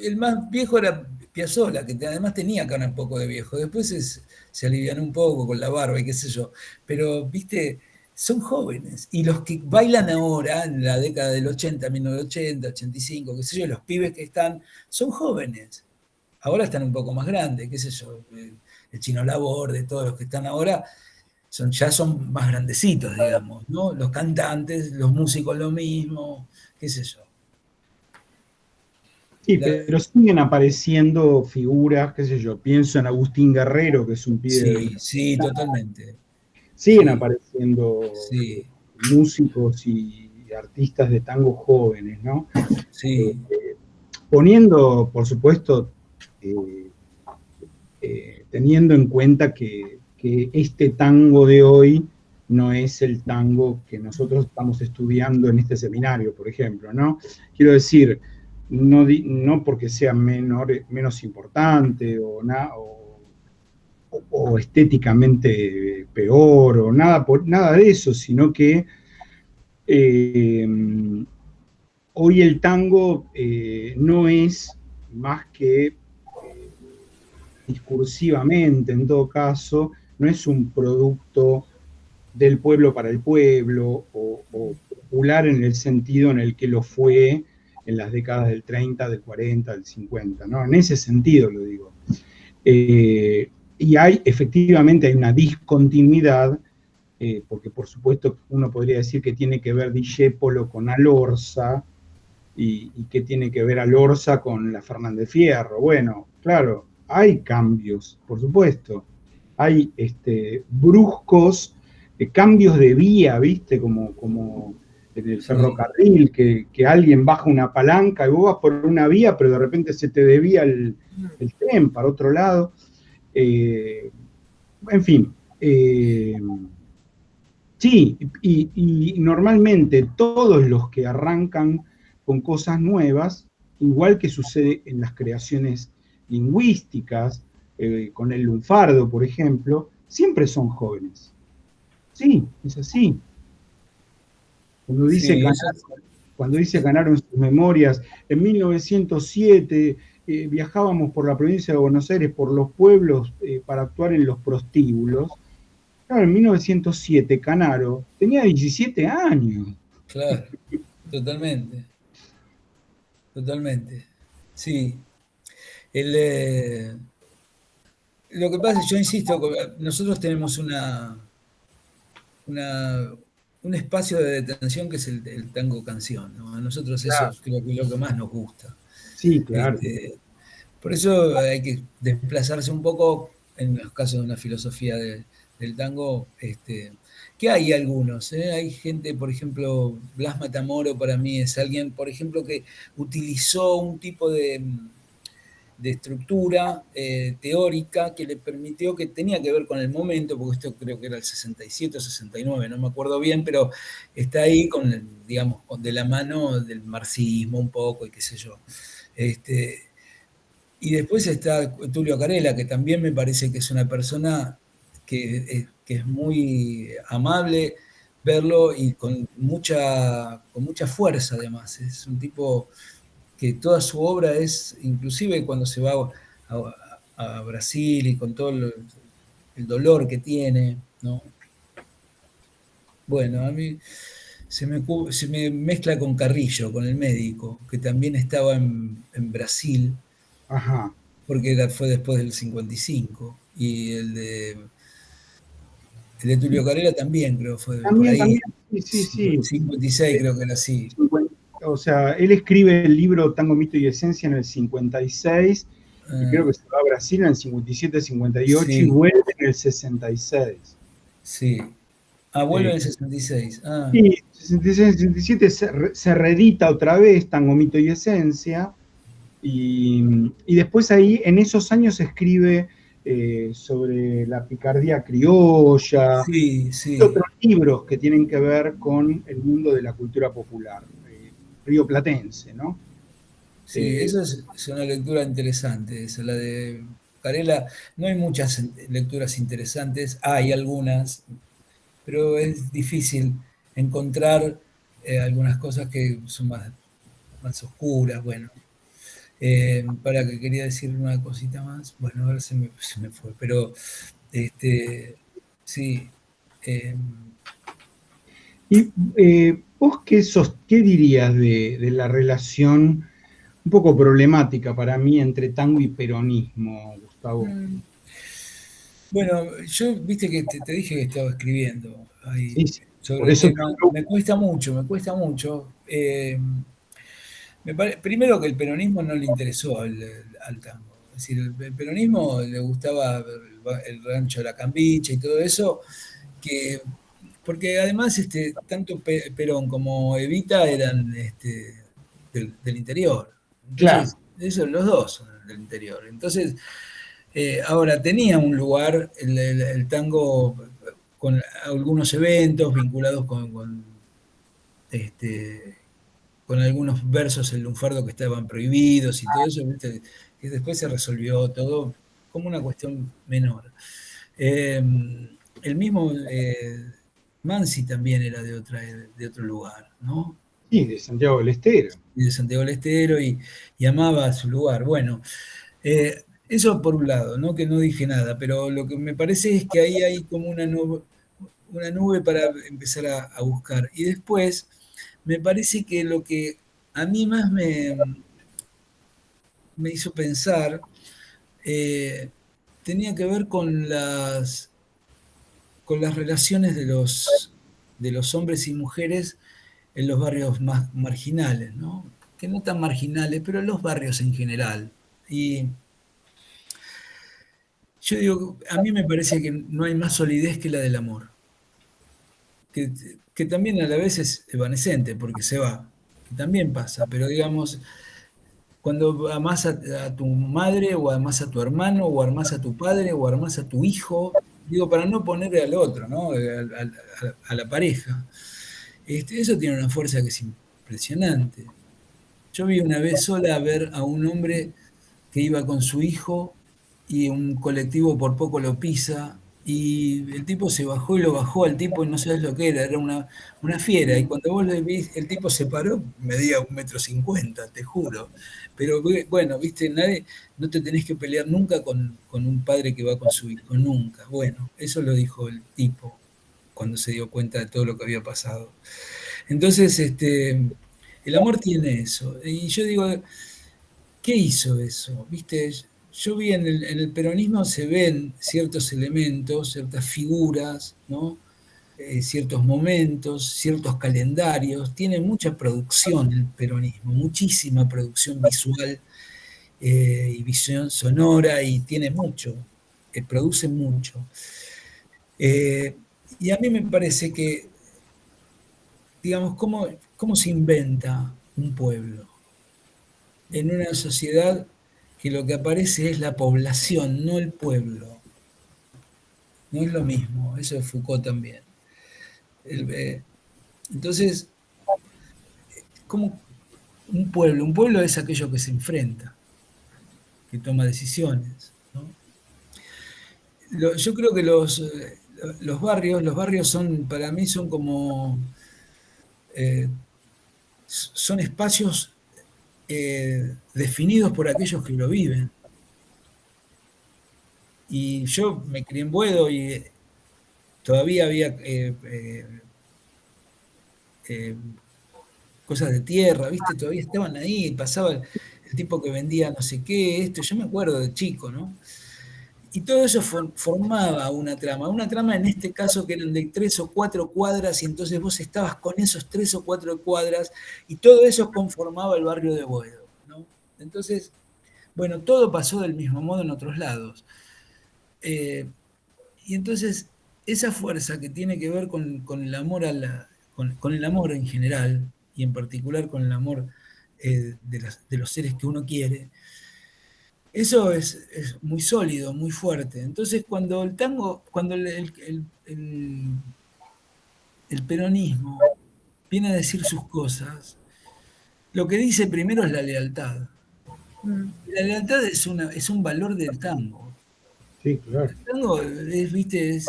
el más viejo era Piazzolla, que además tenía cara un poco de viejo. Después se alivianó un poco con la barba y qué sé yo. Pero, viste, son jóvenes. Y los que bailan ahora, en la década del 80, 1980, 85, qué sé yo, los pibes que están, son jóvenes. Ahora están un poco más grandes, qué sé yo. El Chino Laborde, todos los que están ahora, ya son más grandecitos, digamos, ¿no? Los cantantes, los músicos lo mismo, qué sé yo. Sí, pero siguen apareciendo figuras, qué sé yo, pienso en Agustín Guerrero, que es un pibe. Sí, totalmente. Siguen apareciendo sí. Músicos y artistas de tango jóvenes, ¿no? Sí. Poniendo, por supuesto, teniendo en cuenta que este tango de hoy no es el tango que nosotros estamos estudiando en este seminario, por ejemplo, ¿no? Quiero decir, no porque sea menos importante o estéticamente peor o nada de eso, sino que hoy el tango no es más que discursivamente, en todo caso, no es un producto del pueblo para el pueblo o popular en el sentido en el que lo fue en las décadas del 30, del 40, del 50, ¿no? En ese sentido lo digo. Y efectivamente hay una discontinuidad, porque por supuesto uno podría decir que tiene que ver Discépolo con Alorza, y que tiene que ver Alorza con la Fernández Fierro. Bueno, claro, hay cambios, por supuesto. Hay bruscos cambios de vía, ¿viste? Como en el ferrocarril, que alguien baja una palanca y vos vas por una vía, pero de repente se te desvía el tren para otro lado. En fin. Sí, y normalmente todos los que arrancan con cosas nuevas, igual que sucede en las creaciones lingüísticas, con el lunfardo, por ejemplo, siempre son jóvenes. Sí, es así. Cuando dice ganaron sus memorias, en 1907 viajábamos por la provincia de Buenos Aires, por los pueblos, para actuar en los prostíbulos. Claro, en 1907 Canaro tenía 17 años. Claro, totalmente. Totalmente. Sí. Lo que pasa es, yo insisto, nosotros tenemos un espacio de detención que es el tango canción, ¿no? A nosotros eso creo que es lo que más nos gusta. Sí, claro. Por eso hay que desplazarse un poco en los casos de una filosofía del tango, que hay algunos, hay gente, por ejemplo, Blas Matamoro para mí es alguien, por ejemplo, que utilizó un tipo de estructura teórica que le permitió, que tenía que ver con el momento, porque esto creo que era el 67 o 69, no me acuerdo bien, pero está ahí digamos, de la mano del marxismo un poco y qué sé yo. Y después está Tulio Carella, que también me parece que es una persona que es muy amable verlo y con mucha fuerza además. Es un tipo que toda su obra es, inclusive cuando se va a Brasil y con todo el dolor que tiene, ¿no? Bueno, a mí se me mezcla con Carrillo, con el médico, que también estaba en Brasil. Ajá. Porque fue después del 55. Y el de Tulio Carella también, creo, fue por ahí. También, sí. 56 creo que era así. O sea, él escribe el libro Tango, Mito y Esencia en el 56, y creo que se va a Brasil en el 57, 58, y vuelve en el 66. Sí. vuelve en el 66. Sí, 66-67 se reedita otra vez Tango, Mito y Esencia, y después ahí, en esos años, escribe sobre la picardía criolla, Sí, y sí. otros libros que tienen que ver con el mundo de la cultura popular, rioplatense, ¿no? Sí, eso es una lectura interesante, esa, la de Varela. No hay muchas lecturas interesantes, hay algunas, pero es difícil encontrar algunas cosas que son más oscuras. Bueno, para que quería decir una cosita más, bueno, ahora se me fue, pero sí. Y vos qué dirías de la relación un poco problemática para mí entre tango y peronismo, Gustavo? Bueno, yo viste que te dije que estaba escribiendo ahí Sí, sí, sobre por el eso te tema. hablo. Me cuesta mucho, me cuesta mucho. Primero que el peronismo no le interesó al tango. Es decir, el peronismo le gustaba el rancho de la Cambicha y todo eso, porque además tanto Perón como Evita eran del interior. Claro, Entonces, los dos son del interior. Entonces, ahora tenía un lugar el tango con algunos eventos vinculados este, con algunos versos el lunfardo que estaban prohibidos y todo eso, ¿viste? Que después se resolvió todo como una cuestión menor. Eh, el mismo Mansi también era de otro lugar, ¿no? sí, de Santiago del Estero. Y de Santiago del Estero y amaba su lugar. Bueno, eso por un lado, ¿no? Que no dije nada, pero lo que me parece es que ahí hay como una nube para empezar a buscar. Y después, me parece que lo que a mí más me hizo pensar tenía que ver con las relaciones de los hombres y mujeres en los barrios más marginales, ¿no? Que no tan marginales, pero en los barrios en general. Y yo digo, a mí me parece que no hay más solidez que la del amor, que, que también a la vez es evanescente porque se va, que también pasa, pero digamos, cuando amás a tu madre o amás a tu hermano o amás a tu padre o amás a tu hijo, digo, para no ponerle al otro, ¿no? A la pareja. Eso tiene una fuerza que es impresionante. Yo vi una vez sola a ver a un hombre que iba con su hijo y un colectivo por poco lo pisa y el tipo se bajó y lo bajó al tipo y no sabes lo que era una fiera. Y cuando vos le viste, el tipo se paró, medía 1,50 m, te juro. Pero bueno, viste, no te tenés que pelear nunca con un padre que va con su hijo, nunca. Bueno, eso lo dijo el tipo cuando se dio cuenta de todo lo que había pasado. Entonces, el amor tiene eso. Y yo digo, ¿qué hizo eso? ¿Viste? Yo vi en el peronismo se ven ciertos elementos, ciertas figuras, ¿no? Ciertos momentos, ciertos calendarios. Tiene mucha producción el peronismo, muchísima producción visual y visión sonora y tiene mucho, produce mucho. Y a mí me parece que, digamos, cómo se inventa un pueblo en una sociedad que lo que aparece es la población, no el pueblo. No es lo mismo, eso es Foucault también. Entonces, como un pueblo es aquello que se enfrenta, que toma decisiones, ¿no? Yo creo que los barrios son, para mí son como, eh, son espacios definidos por aquellos que lo viven. Y yo me crié en Boedo y todavía había eh, cosas de tierra, ¿viste? Todavía estaban ahí, pasaba el tipo que vendía no sé qué, yo me acuerdo de chico, ¿no? Y todo eso formaba una trama en este caso que eran de 3 o 4 cuadras, y entonces vos estabas con esos 3 o 4 cuadras, y todo eso conformaba el barrio de Boedo, ¿no? Entonces, bueno, todo pasó del mismo modo en otros lados. Y entonces esa fuerza que tiene que ver con el amor con el amor en general, y en particular con el amor de los seres que uno quiere, eso es muy sólido, muy fuerte. Entonces, cuando el tango, cuando el peronismo viene a decir sus cosas, lo que dice primero es la lealtad. La lealtad es un valor del tango. Sí, claro. El tango viste, es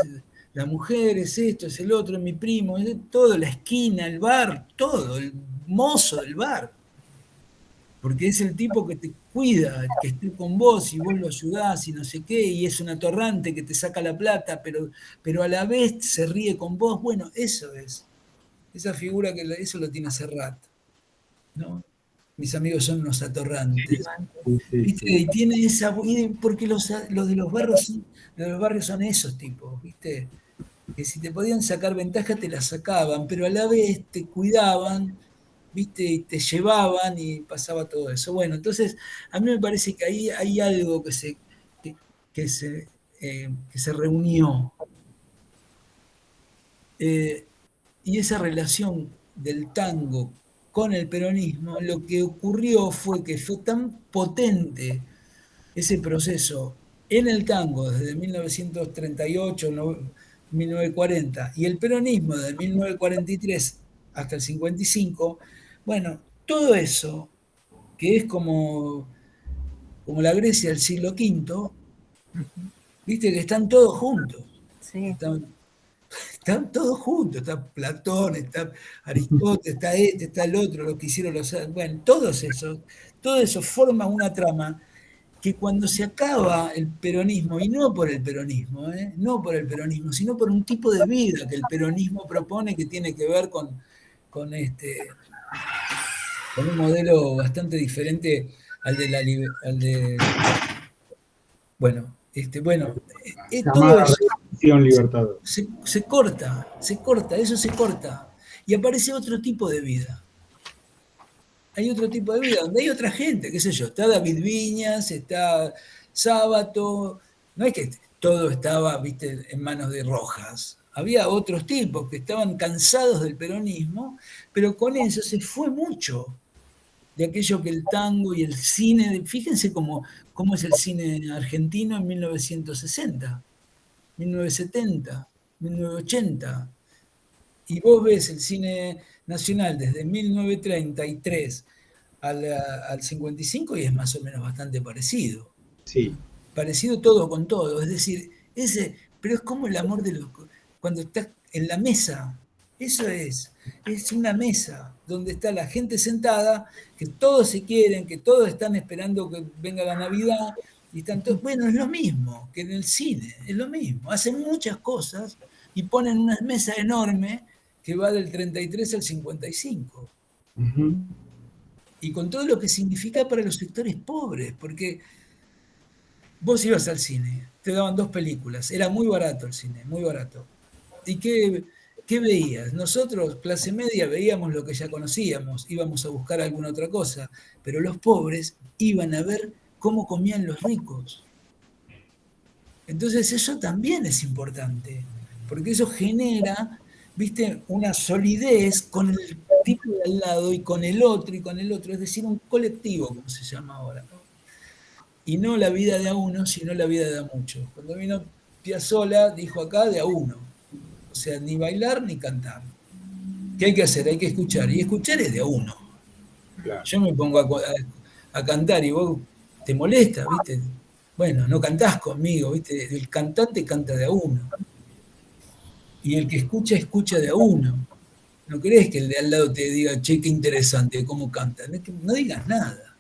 la mujer, es esto, es el otro, es mi primo, es todo, la esquina, el bar, todo, el mozo del bar. Porque es el tipo que te cuida, que esté con vos y vos lo ayudás y no sé qué, y es un atorrante que te saca la plata, pero a la vez se ríe con vos. Bueno, eso es. Esa figura eso lo tiene Serrat, ¿no? Mis amigos son unos atorrantes. Sí, sí, ¿Viste? sí. Y tiene esa. Porque los de los barrios son esos tipos, ¿viste? Que si te podían sacar ventaja te la sacaban, pero a la vez te cuidaban, ¿viste? Y te llevaban y pasaba todo eso. Bueno, entonces a mí me parece que ahí hay algo que, que se, que se reunió. Y esa relación del tango con el peronismo, lo que ocurrió fue que fue tan potente ese proceso en el tango desde 1938, 1940, y el peronismo desde 1943 hasta el 55, bueno, todo eso, que es como la Grecia del siglo V, viste que están todos juntos. Sí. Están todos juntos, está Platón, está Aristóteles, está este, está el otro, los que hicieron bueno, todo eso forma una trama que cuando se acaba el peronismo, y no por el peronismo, no por el peronismo, sino por un tipo de vida que el peronismo propone que tiene que ver con un modelo bastante diferente al de bueno, todo eso Libertador. se corta, eso se corta. Y aparece otro tipo de vida. Hay otro tipo de vida, donde hay otra gente, qué sé yo, está David Viñas, está Sábato, no es que todo estaba, viste, en manos de Rojas. Había otros tipos que estaban cansados del peronismo, pero con eso se fue mucho de aquello que el tango y el cine, fíjense cómo es el cine argentino en 1960. 1970, 1980. Y vos ves el cine nacional desde 1933 al 55 y es más o menos bastante parecido. Sí. Parecido todo con todo. Es decir, pero es como el amor cuando estás en la mesa. Eso es una mesa donde está la gente sentada, que todos se quieren, que todos están esperando que venga la Navidad, y están todos, bueno, es lo mismo que en el cine, es lo mismo. Hacen muchas cosas y ponen una mesa enorme que va del 33 al 55. Uh-huh. Y con todo lo que significa para los sectores pobres, porque vos ibas al cine, te daban 2 películas, era muy barato el cine, muy barato. ¿Y qué veías? Nosotros, clase media, veíamos lo que ya conocíamos, íbamos a buscar alguna otra cosa, pero los pobres iban a ver cómo comían los ricos. Entonces eso también es importante, porque eso genera, viste, una solidez con el tipo de al lado y con el otro, es decir, un colectivo, como se llama ahora, ¿no? Y no la vida de a uno, sino la vida de a muchos. Cuando vino Piazzolla, dijo acá de a uno, o sea, ni bailar ni cantar. ¿Qué hay que hacer? Hay que escuchar, y escuchar es de a uno. Claro. Yo me pongo a cantar y vos te molesta, ¿viste? Bueno, no cantás conmigo, ¿viste? El cantante canta de a uno. Y el que escucha de a uno. No querés que el de al lado te diga, che, qué interesante cómo canta. No digas nada.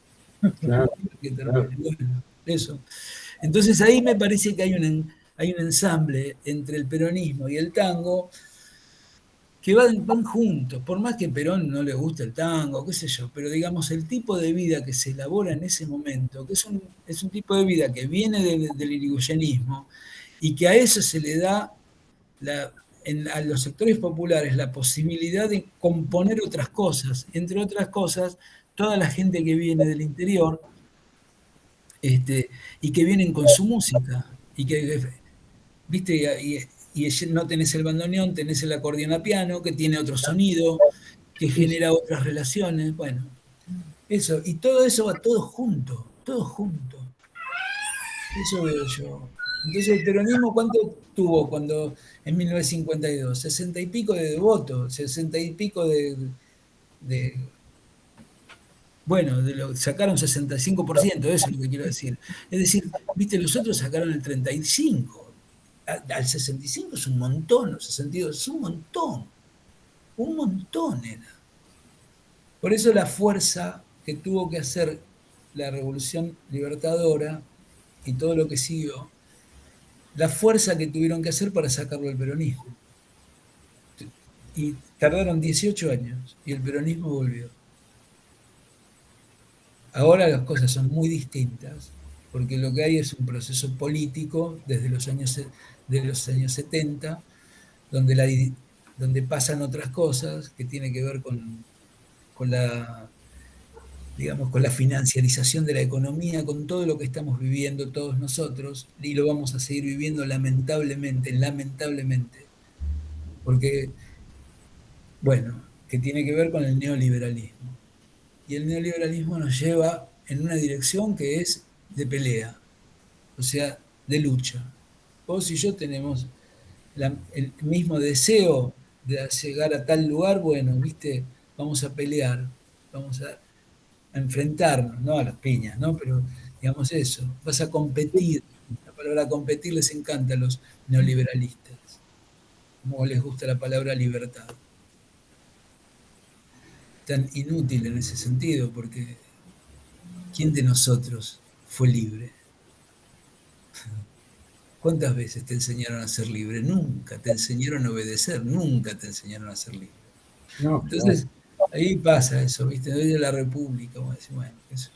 Claro, claro. Bueno, eso. Entonces ahí me parece que hay un ensamble entre el peronismo y el tango que van juntos, por más que a Perón no le guste el tango, qué sé yo, pero digamos el tipo de vida que se elabora en ese momento, que es un tipo de vida que viene del irigoyenismo y que a eso se le da a los sectores populares la posibilidad de componer otras cosas, entre otras cosas, toda la gente que viene del interior y que vienen con su música, y que, ¿viste? y no tenés el bandoneón, tenés el acordeón a piano, que tiene otro sonido, que genera otras relaciones, bueno, eso, y todo eso va todo junto, eso veo yo. Entonces, ¿el peronismo cuánto tuvo cuando en 1952? 60 y pico de devotos, 60 y pico bueno, sacaron 65%, eso es lo que quiero decir. Es decir, viste, los otros sacaron el 35%. Al 65 es un montón, los 62 es un montón era. Por eso la fuerza que tuvo que hacer la Revolución Libertadora y todo lo que siguió, la fuerza que tuvieron que hacer para sacarlo del peronismo. Y tardaron 18 años y el peronismo volvió. Ahora las cosas son muy distintas, porque lo que hay es un proceso político desde los años 70, donde pasan otras cosas que tienen que ver con la financiarización de la economía, con todo lo que estamos viviendo todos nosotros, y lo vamos a seguir viviendo lamentablemente, porque, bueno, que tiene que ver con el neoliberalismo. Y el neoliberalismo nos lleva en una dirección que es de pelea, o sea, de lucha. Vos y yo tenemos el mismo deseo de llegar a tal lugar, bueno, viste, vamos a pelear, vamos a enfrentarnos, no a las piñas, ¿no? Pero digamos eso, vas a competir. La palabra competir les encanta a los neoliberalistas, como les gusta la palabra libertad. Tan inútil en ese sentido, porque ¿quién de nosotros fue libre? ¿Cuántas veces te enseñaron a ser libre? Nunca te enseñaron a obedecer, nunca te enseñaron a ser libre. No, entonces, ahí pasa eso, ¿viste? Hoy de la República, como decimos, bueno, eso.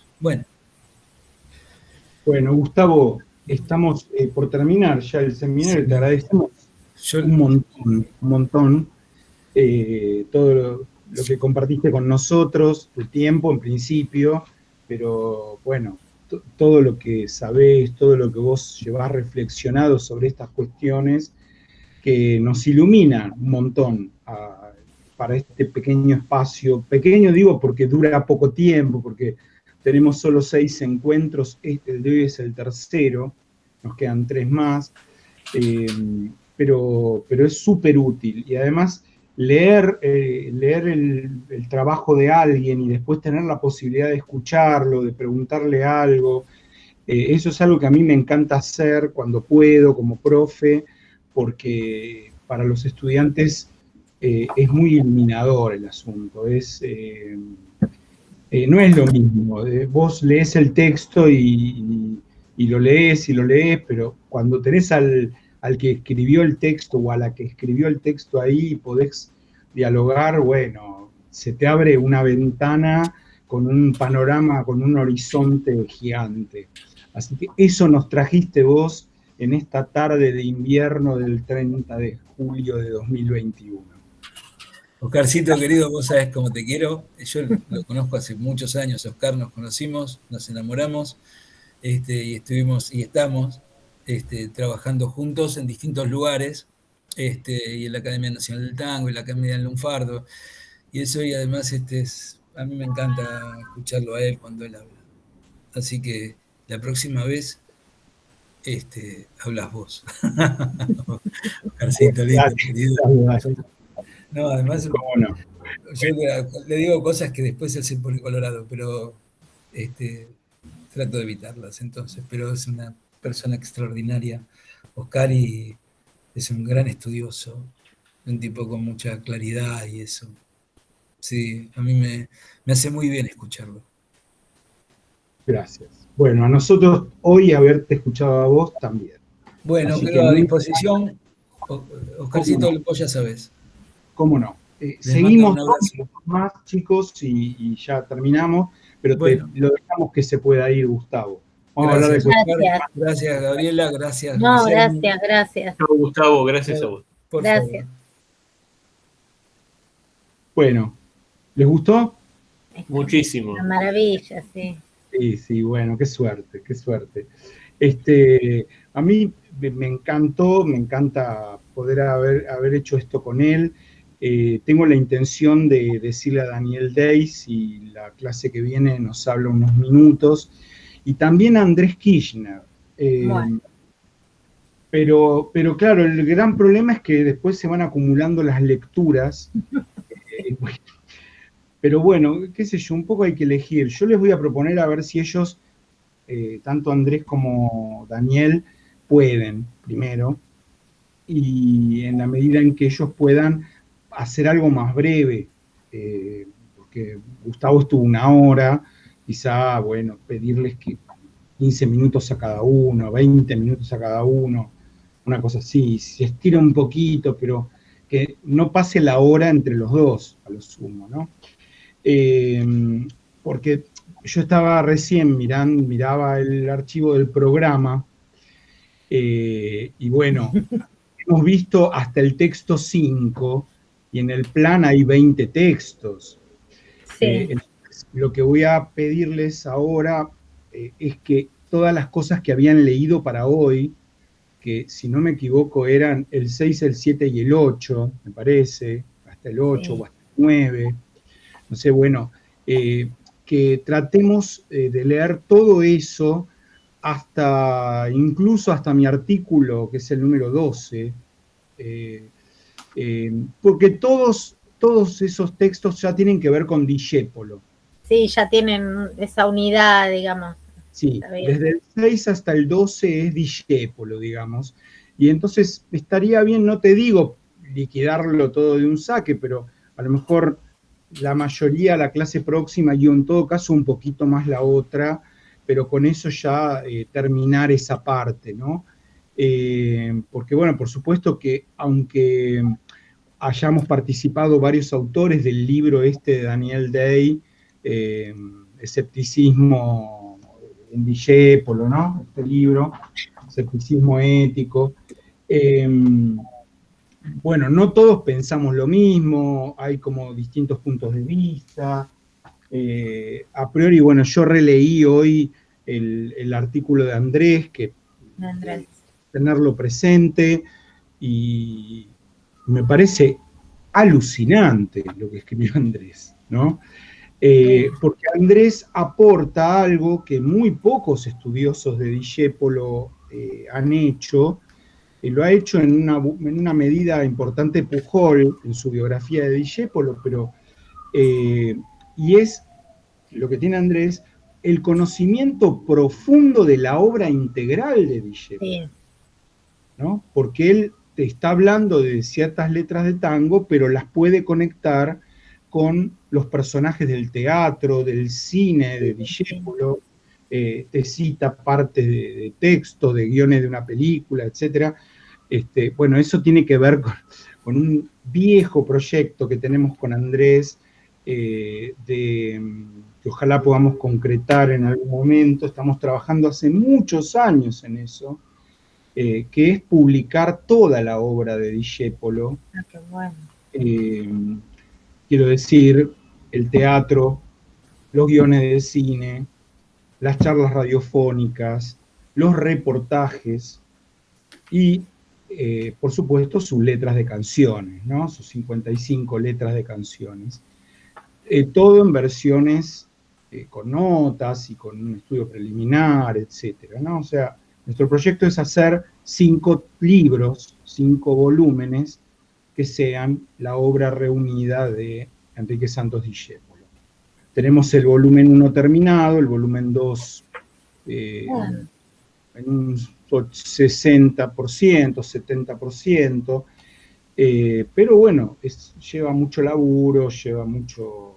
Bueno, Gustavo, estamos por terminar ya el seminario, sí. Te agradecemos un montón todo lo que compartiste con nosotros, tu tiempo en principio, pero bueno, todo lo que sabés, todo lo que vos llevás reflexionado sobre estas cuestiones, que nos ilumina un montón para este pequeño espacio. Pequeño digo porque dura poco tiempo, porque tenemos solo 6 encuentros, el de hoy es el tercero, nos quedan 3 más, pero es súper útil, y además leer el trabajo de alguien y después tener la posibilidad de escucharlo, de preguntarle algo, eso es algo que a mí me encanta hacer cuando puedo, como profe, porque para los estudiantes es muy iluminador el asunto, no es lo mismo, vos lees el texto y lo lees, pero cuando tenés al que escribió el texto o a la que escribió el texto ahí, podés dialogar, bueno, se te abre una ventana con un panorama, con un horizonte gigante. Así que eso nos trajiste vos en esta tarde de invierno del 30 de julio de 2021. Oscarcito, querido, vos sabés cómo te quiero. Yo lo conozco hace muchos años, Oscar, nos conocimos, nos enamoramos, y estuvimos y estamos trabajando juntos en distintos lugares, y en la Academia Nacional del Tango, y la Academia del Lunfardo, y eso, y además a mí me encanta escucharlo a él cuando él habla. Así que la próxima vez hablas vos. Oscarcito, lindo, querido. No, además, no? Yo le digo cosas que después él se pone colorado, pero trato de evitarlas entonces, pero es una persona extraordinaria, Oscar, y es un gran estudioso, un tipo con mucha claridad y eso. Sí, a mí me hace muy bien escucharlo. Gracias. Bueno, a nosotros hoy haberte escuchado a vos también. Bueno, quedo a disposición. Oscarcito, vos ya sabés. ¿Cómo no? Seguimos más, chicos, y ya terminamos, pero bueno, lo dejamos que se pueda ir, Gustavo. Vamos a hablar de gracias, Gabriela, gracias. No, gracias. Chao, Gustavo, gracias a vos. Gracias. Bueno, ¿les gustó? Muchísimo. Una maravilla, sí. Sí, bueno, qué suerte. A mí me encanta poder haber hecho esto con él. Tengo la intención de decirle a Daniel Day si la clase que viene nos habla unos minutos, y también a Andrés Kirchner. Bueno. Pero claro, el gran problema es que después se van acumulando las lecturas. Pero bueno, qué sé yo, un poco hay que elegir. Yo les voy a proponer a ver si ellos, tanto Andrés como Daniel, pueden primero, y en la medida en que ellos puedan hacer algo más breve, porque Gustavo estuvo 1 hora, quizá, bueno, pedirles que 15 minutos a cada uno, 20 minutos a cada uno, una cosa así, se estira un poquito, pero que no pase la hora entre los dos, a lo sumo, ¿no? Porque yo estaba recién miraba el archivo del programa, y bueno, hemos visto hasta el texto 5, y en el plan hay 20 textos. Sí. Entonces, lo que voy a pedirles ahora es que todas las cosas que habían leído para hoy, que si no me equivoco eran el 6, el 7 y el 8, me parece, hasta el 8 o hasta el 9, no sé, bueno, que tratemos de leer todo eso incluso hasta mi artículo, que es el número 12, porque todos esos textos ya tienen que ver con Discépolo. Sí, ya tienen esa unidad, digamos. Sí, desde el 6 hasta el 12 es Discépolo, digamos, y entonces estaría bien, no te digo liquidarlo todo de un saque, pero a lo mejor la mayoría, la clase próxima, y en todo caso un poquito más la otra, pero con eso ya terminar esa parte, ¿no? Porque bueno, por supuesto que aunque hayamos participado varios autores del libro este de Daniel Day, Escepticismo en Discépolo, ¿no? Este libro, Escepticismo ético. Bueno, no todos pensamos lo mismo, hay como distintos puntos de vista. A priori, bueno, yo releí hoy el artículo de Andrés, que tenerlo presente, y me parece alucinante lo que escribió Andrés, ¿no? Porque Andrés aporta algo que muy pocos estudiosos de Discépolo han hecho, y lo ha hecho en una medida importante Pujol en su biografía de Discépolo, pero y es lo que tiene Andrés, el conocimiento profundo de la obra integral de Discépolo, ¿no? Porque él te está hablando de ciertas letras de tango, pero las puede conectar con los personajes del teatro, del cine, de Discépolo, te cita partes de texto, de guiones de una película, etc. Bueno, eso tiene que ver con un viejo proyecto que tenemos con Andrés, que ojalá podamos concretar en algún momento. Estamos trabajando hace muchos años en eso, que es publicar toda la obra de Discépolo. Ah, qué bueno. Quiero decir, el teatro, los guiones de cine, las charlas radiofónicas, los reportajes y, por supuesto, sus letras de canciones, ¿no? Sus 55 letras de canciones. Todo en versiones con notas y con un estudio preliminar, etcétera, ¿no? O sea, nuestro proyecto es hacer 5 libros, 5 volúmenes, que sean la obra reunida de Enrique Santos Discépolo. Tenemos el volumen 1 terminado, el volumen 2 en un 60%, 70%, pero bueno, lleva mucho laburo, lleva mucho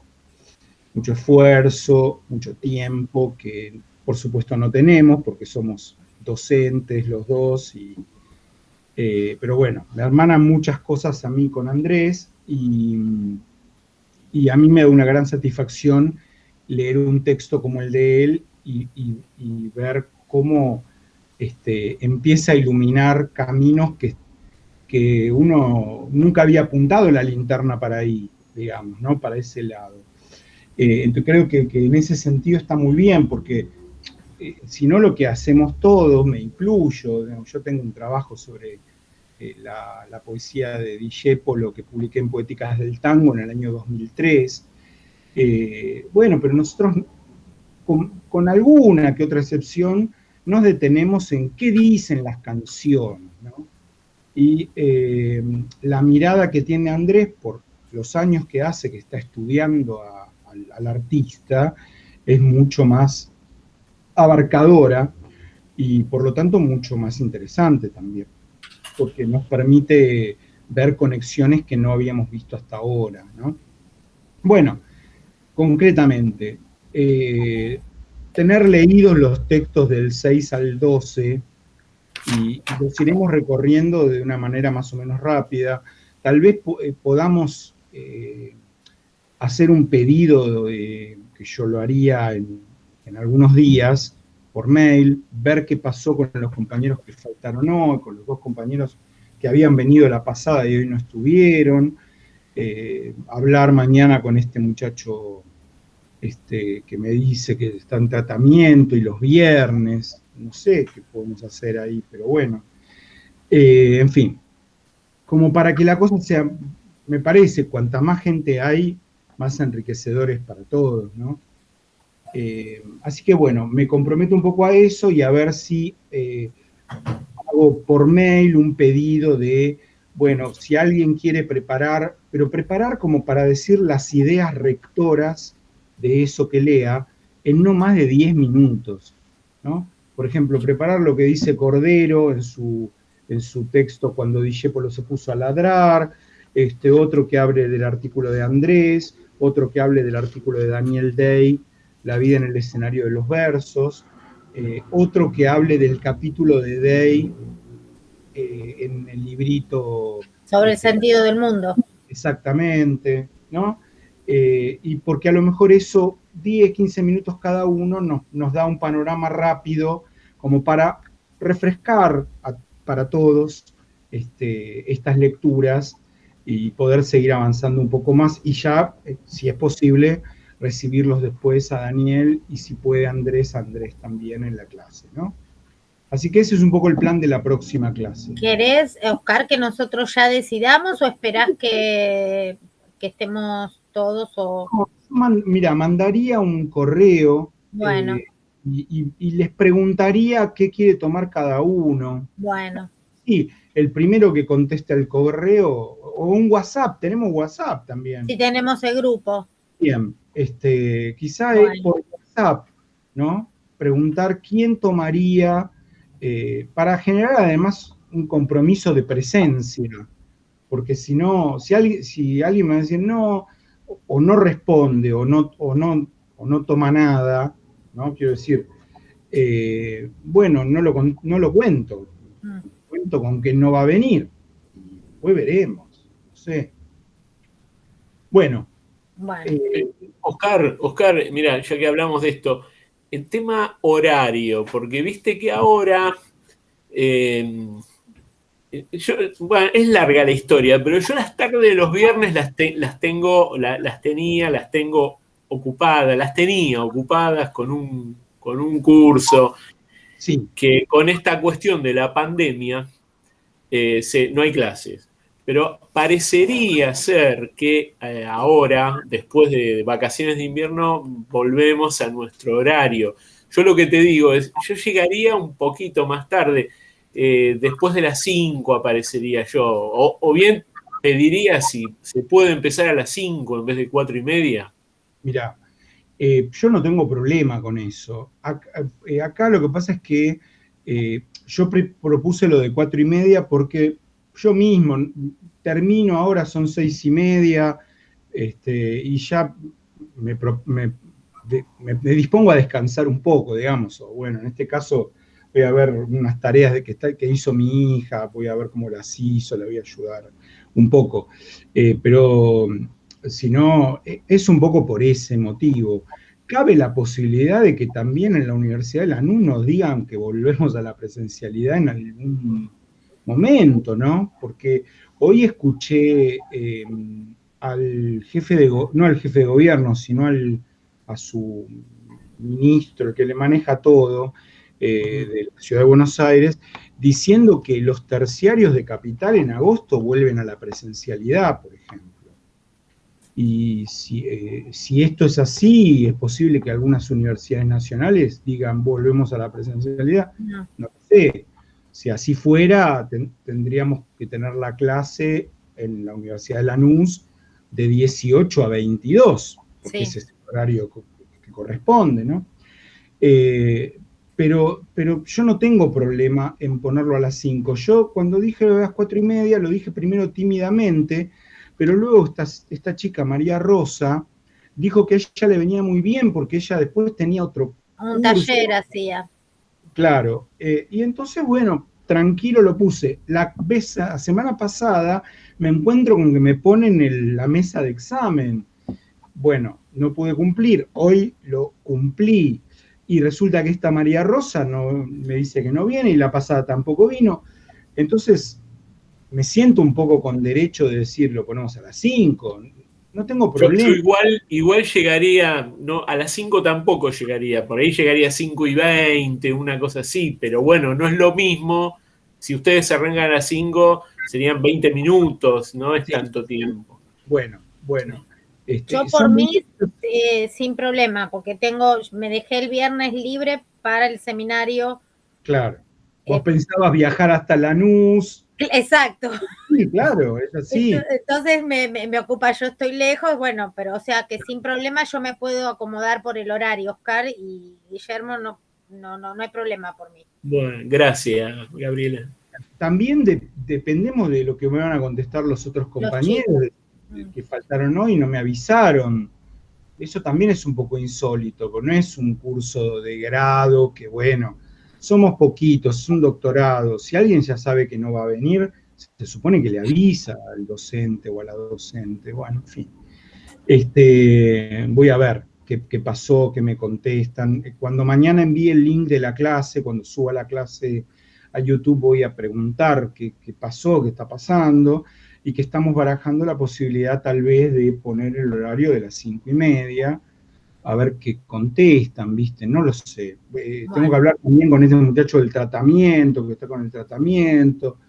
esfuerzo, mucho tiempo, que por supuesto no tenemos, porque somos docentes los dos, pero bueno, me hermanan muchas cosas a mí con Andrés, y a mí me da una gran satisfacción leer un texto como el de él y ver cómo empieza a iluminar caminos que uno nunca había apuntado la linterna para ahí, digamos, ¿no? Para ese lado. Entonces creo que en ese sentido está muy bien, porque si no, lo que hacemos todos, me incluyo, yo tengo un trabajo sobre la poesía de Discépolo que publiqué en Poéticas del Tango en el año 2003. Bueno, pero nosotros con alguna que otra excepción nos detenemos en qué dicen las canciones, ¿no? Y la mirada que tiene Andrés por los años que hace que está estudiando al artista es mucho más abarcadora y por lo tanto mucho más interesante también, porque nos permite ver conexiones que no habíamos visto hasta ahora, ¿no? Bueno, concretamente, tener leídos los textos del 6 al 12, y los iremos recorriendo de una manera más o menos rápida, tal vez podamos hacer un pedido que yo lo haría en algunos días, por mail, ver qué pasó con los compañeros que faltaron hoy, con los 2 compañeros que habían venido la pasada y hoy no estuvieron, hablar mañana con este muchacho que me dice que está en tratamiento y los viernes, no sé qué podemos hacer ahí, pero bueno, en fin, como para que la cosa sea, me parece, cuanta más gente hay, más enriquecedores para todos, ¿no? Así que bueno, me comprometo un poco a eso y a ver si hago por mail un pedido de, bueno, si alguien quiere preparar, pero preparar como para decir las ideas rectoras de eso que lea en no más de 10 minutos, ¿no? Por ejemplo, preparar lo que dice Cordero en su texto cuando Discépolo se puso a ladrar, otro que hable del artículo de Andrés, otro que hable del artículo de Daniel Day, La vida en el escenario de los versos, otro que hable del capítulo de Day en el librito sobre el sentido del mundo. Exactamente, ¿no? Y porque a lo mejor eso, 10, 15 minutos cada uno, nos da un panorama rápido como para refrescar para todos estas lecturas y poder seguir avanzando un poco más y ya, si es posible, recibirlos después a Daniel y si puede Andrés también en la clase, ¿no? Así que ese es un poco el plan de la próxima clase. ¿Querés, Oscar, que nosotros ya decidamos o esperás que estemos todos? Mira, mandaría un correo, bueno, y les preguntaría qué quiere tomar cada uno. Bueno. Sí, el primero que conteste al correo, o un WhatsApp, tenemos WhatsApp también. Sí, tenemos el grupo. Bien, quizá es por WhatsApp, ¿no? Preguntar quién tomaría, para generar además un compromiso de presencia, porque si no, si alguien me va a decir no, o no responde, o no toma nada, ¿no? Quiero decir, bueno, no lo cuento, cuento con que no va a venir, y después veremos, no sé. Bueno. Oscar, mira, ya que hablamos de esto, el tema horario, porque viste que ahora, bueno, es larga la historia, pero yo las tardes de los viernes las tengo ocupadas con un curso, sí, que con esta cuestión de la pandemia no hay clases. Pero parecería ser que ahora, después de vacaciones de invierno, volvemos a nuestro horario. Yo lo que te digo es, yo llegaría un poquito más tarde, después de las 5 aparecería yo, o bien pediría si se puede empezar a las 5 en vez de 4:30. Mirá, yo no tengo problema con eso. Acá lo que pasa es que yo propuse lo de 4:30 porque yo mismo termino ahora, son 6:30, y ya me dispongo a descansar un poco, digamos, o bueno, en este caso voy a ver unas tareas que hizo mi hija, voy a ver cómo las hizo, la voy a ayudar un poco, pero si no, es un poco por ese motivo. Cabe la posibilidad de que también en la Universidad de Lanús nos digan que volvemos a la presencialidad en algún momento, ¿no? Porque hoy escuché al jefe no al jefe de gobierno, sino a su ministro, el que le maneja todo, de la Ciudad de Buenos Aires, diciendo que los terciarios de Capital en agosto vuelven a la presencialidad, por ejemplo. Y si esto es así, es posible que algunas universidades nacionales digan volvemos a la presencialidad. No lo sé. Si así fuera, tendríamos que tener la clase en la Universidad de Lanús de 18 a 22, porque ese es el horario que corresponde, ¿no? Pero yo no tengo problema en ponerlo a las 5. Yo cuando dije a las 4:30, lo dije primero tímidamente, pero luego esta chica, María Rosa, dijo que a ella le venía muy bien porque ella después tenía otro un taller hacía. Claro, y entonces, bueno, tranquilo lo puse. La semana pasada me encuentro con que me ponen la mesa de examen. Bueno, no pude cumplir, hoy lo cumplí. Y resulta que esta María Rosa me dice que no viene y la pasada tampoco vino. Entonces, me siento un poco con derecho de decir, lo ponemos a las 5. No tengo problema. Yo igual llegaría, no, a las 5 tampoco llegaría, por ahí llegaría a 5:20, una cosa así, pero bueno, no es lo mismo. Si ustedes se arrancan a las 5, serían 20 minutos, no es tanto tiempo. Bueno. Yo por mí, sin problema, porque me dejé el viernes libre para el seminario. Claro. Vos pensabas viajar hasta Lanús. Exacto. Sí, claro, es así. Entonces me ocupa, yo estoy lejos, bueno, pero o sea que sin problema yo me puedo acomodar por el horario, Oscar, y Guillermo no hay problema por mí. Bueno, gracias, Gabriela. También dependemos de lo que me van a contestar los otros compañeros que faltaron hoy y no me avisaron. Eso también es un poco insólito, porque no es un curso de grado que, bueno, somos poquitos, es un doctorado. Si alguien ya sabe que no va a venir, se supone que le avisa al docente o a la docente. Bueno, en fin. Voy a ver qué pasó, qué me contestan. Cuando mañana envíe el link de la clase, cuando suba la clase a YouTube, voy a preguntar qué pasó, qué está pasando, y que estamos barajando la posibilidad tal vez de poner el horario de las 5:30, a ver qué contestan, ¿viste? No lo sé. Tengo que hablar también con este muchacho del tratamiento, que está con el tratamiento,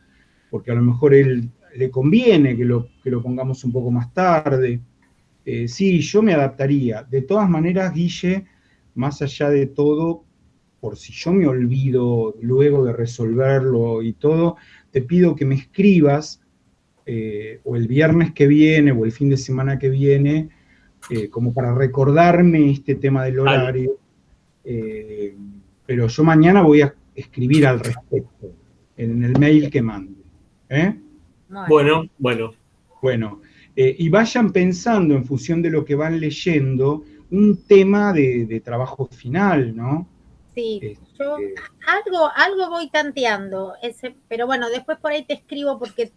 porque a lo mejor él le conviene que lo pongamos un poco más tarde. Sí, yo me adaptaría. De todas maneras, Guille, más allá de todo, por si yo me olvido luego de resolverlo y todo, te pido que me escribas o el viernes que viene o el fin de semana que viene, como para recordarme este tema del horario. Pero yo mañana voy a escribir al respecto en el mail que mande. Bueno. Bueno, y vayan pensando en función de lo que van leyendo un tema de trabajo final, ¿no? Sí, yo algo voy tanteando, pero bueno, después por ahí te escribo porque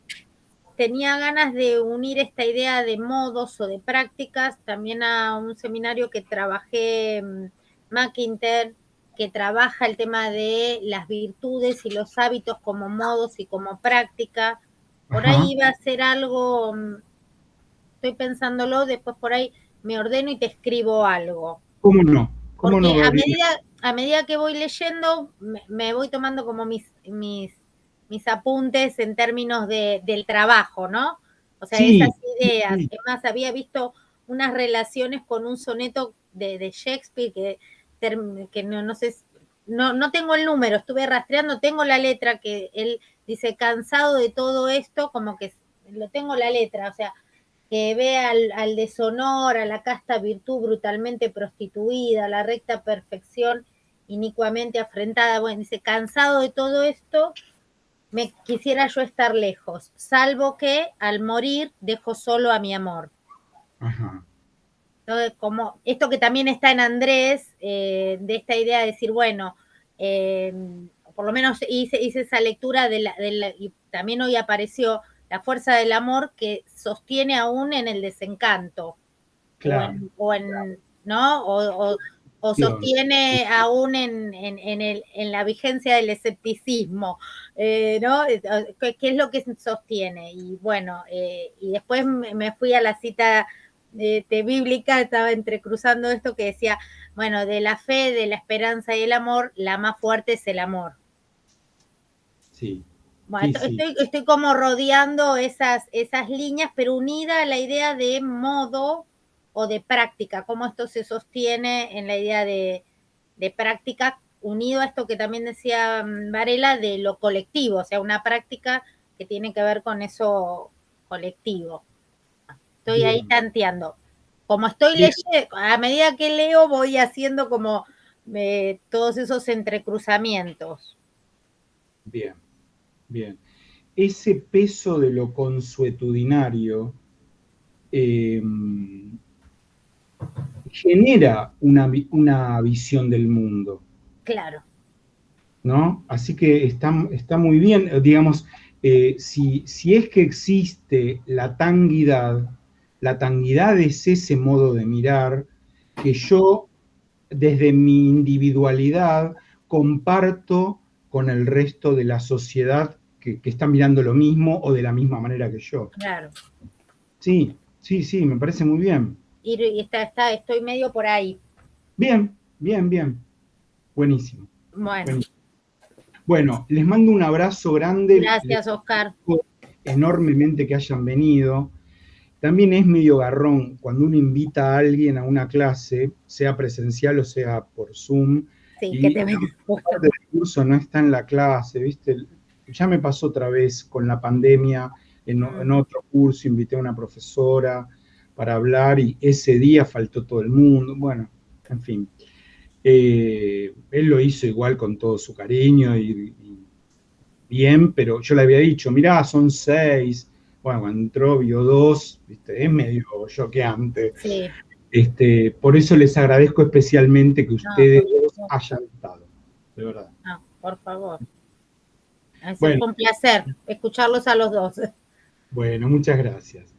tenía ganas de unir esta idea de modos o de prácticas también a un seminario que trabajé, McIntyre, que trabaja el tema de las virtudes y los hábitos como modos y como práctica. Por ahí iba a ser algo, estoy pensándolo, después por ahí me ordeno y te escribo algo. ¿Cómo no? Porque a medida que voy leyendo, me voy tomando como mis apuntes en términos del trabajo, ¿no? O sea, esas ideas. Sí. Es más, había visto unas relaciones con un soneto de Shakespeare que no sé, no tengo el número, estuve rastreando, tengo la letra que él dice, cansado de todo esto, como que lo tengo la letra, o sea, que ve al deshonor, a la casta virtud brutalmente prostituida, a la recta perfección inicuamente afrentada. Bueno, dice, cansado de todo esto, me quisiera yo estar lejos, salvo que al morir dejo solo a mi amor. Ajá. Entonces, como esto que también está en Andrés, de esta idea de decir, bueno, por lo menos hice esa lectura y también hoy apareció la fuerza del amor que sostiene aún en el desencanto. Claro. ¿No? O sostiene aún en la vigencia del escepticismo, ¿no? ¿Qué es lo que sostiene? Y bueno, y después me fui a la cita de bíblica, estaba entrecruzando esto que decía, bueno, de la fe, de la esperanza y el amor, la más fuerte es el amor. Sí. Bueno, Sí, sí. estoy como rodeando esas líneas, pero unida a la idea de modo o de práctica, cómo esto se sostiene en la idea de práctica, unido a esto que también decía Varela, de lo colectivo, o sea, una práctica que tiene que ver con eso colectivo. Estoy ahí tanteando. Como estoy leyendo, a medida que leo voy haciendo como todos esos entrecruzamientos. Bien, bien. Ese peso de lo consuetudinario genera una visión del mundo. Claro. ¿No? Así que está muy bien, digamos, si es que existe la tanguidad es ese modo de mirar que yo, desde mi individualidad, comparto con el resto de la sociedad que está mirando lo mismo o de la misma manera que yo. Claro. Sí, me parece muy bien. Y estoy medio por ahí. Bien. Buenísimo. Bueno. Buenísimo. Bueno, les mando un abrazo grande. Gracias, Oscar. Enormemente que hayan venido. También es medio garrón cuando uno invita a alguien a una clase, sea presencial o sea por Zoom, sí, y que te parte del curso no está en la clase, ¿viste? Ya me pasó otra vez con la pandemia, en otro curso invité a una profesora para hablar y ese día faltó todo el mundo, bueno, en fin. Él lo hizo igual con todo su cariño y bien, pero yo le había dicho, mirá, son 6. Bueno, cuando entró, vio 2, ¿viste? Es medio choqueante. Sí. Por eso les agradezco especialmente que ustedes hayan estado, de verdad. No, por favor. Bueno, fue un placer escucharlos a los dos. Bueno, muchas gracias.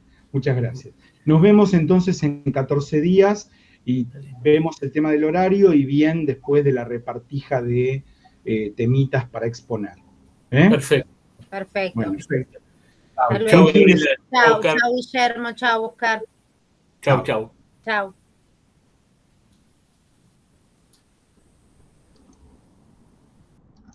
Nos vemos entonces en 14 días y vemos el tema del horario y bien después de la repartija de temitas para exponer. Perfecto. Bueno, Chao, Guillermo. Chao, Oscar. Chao.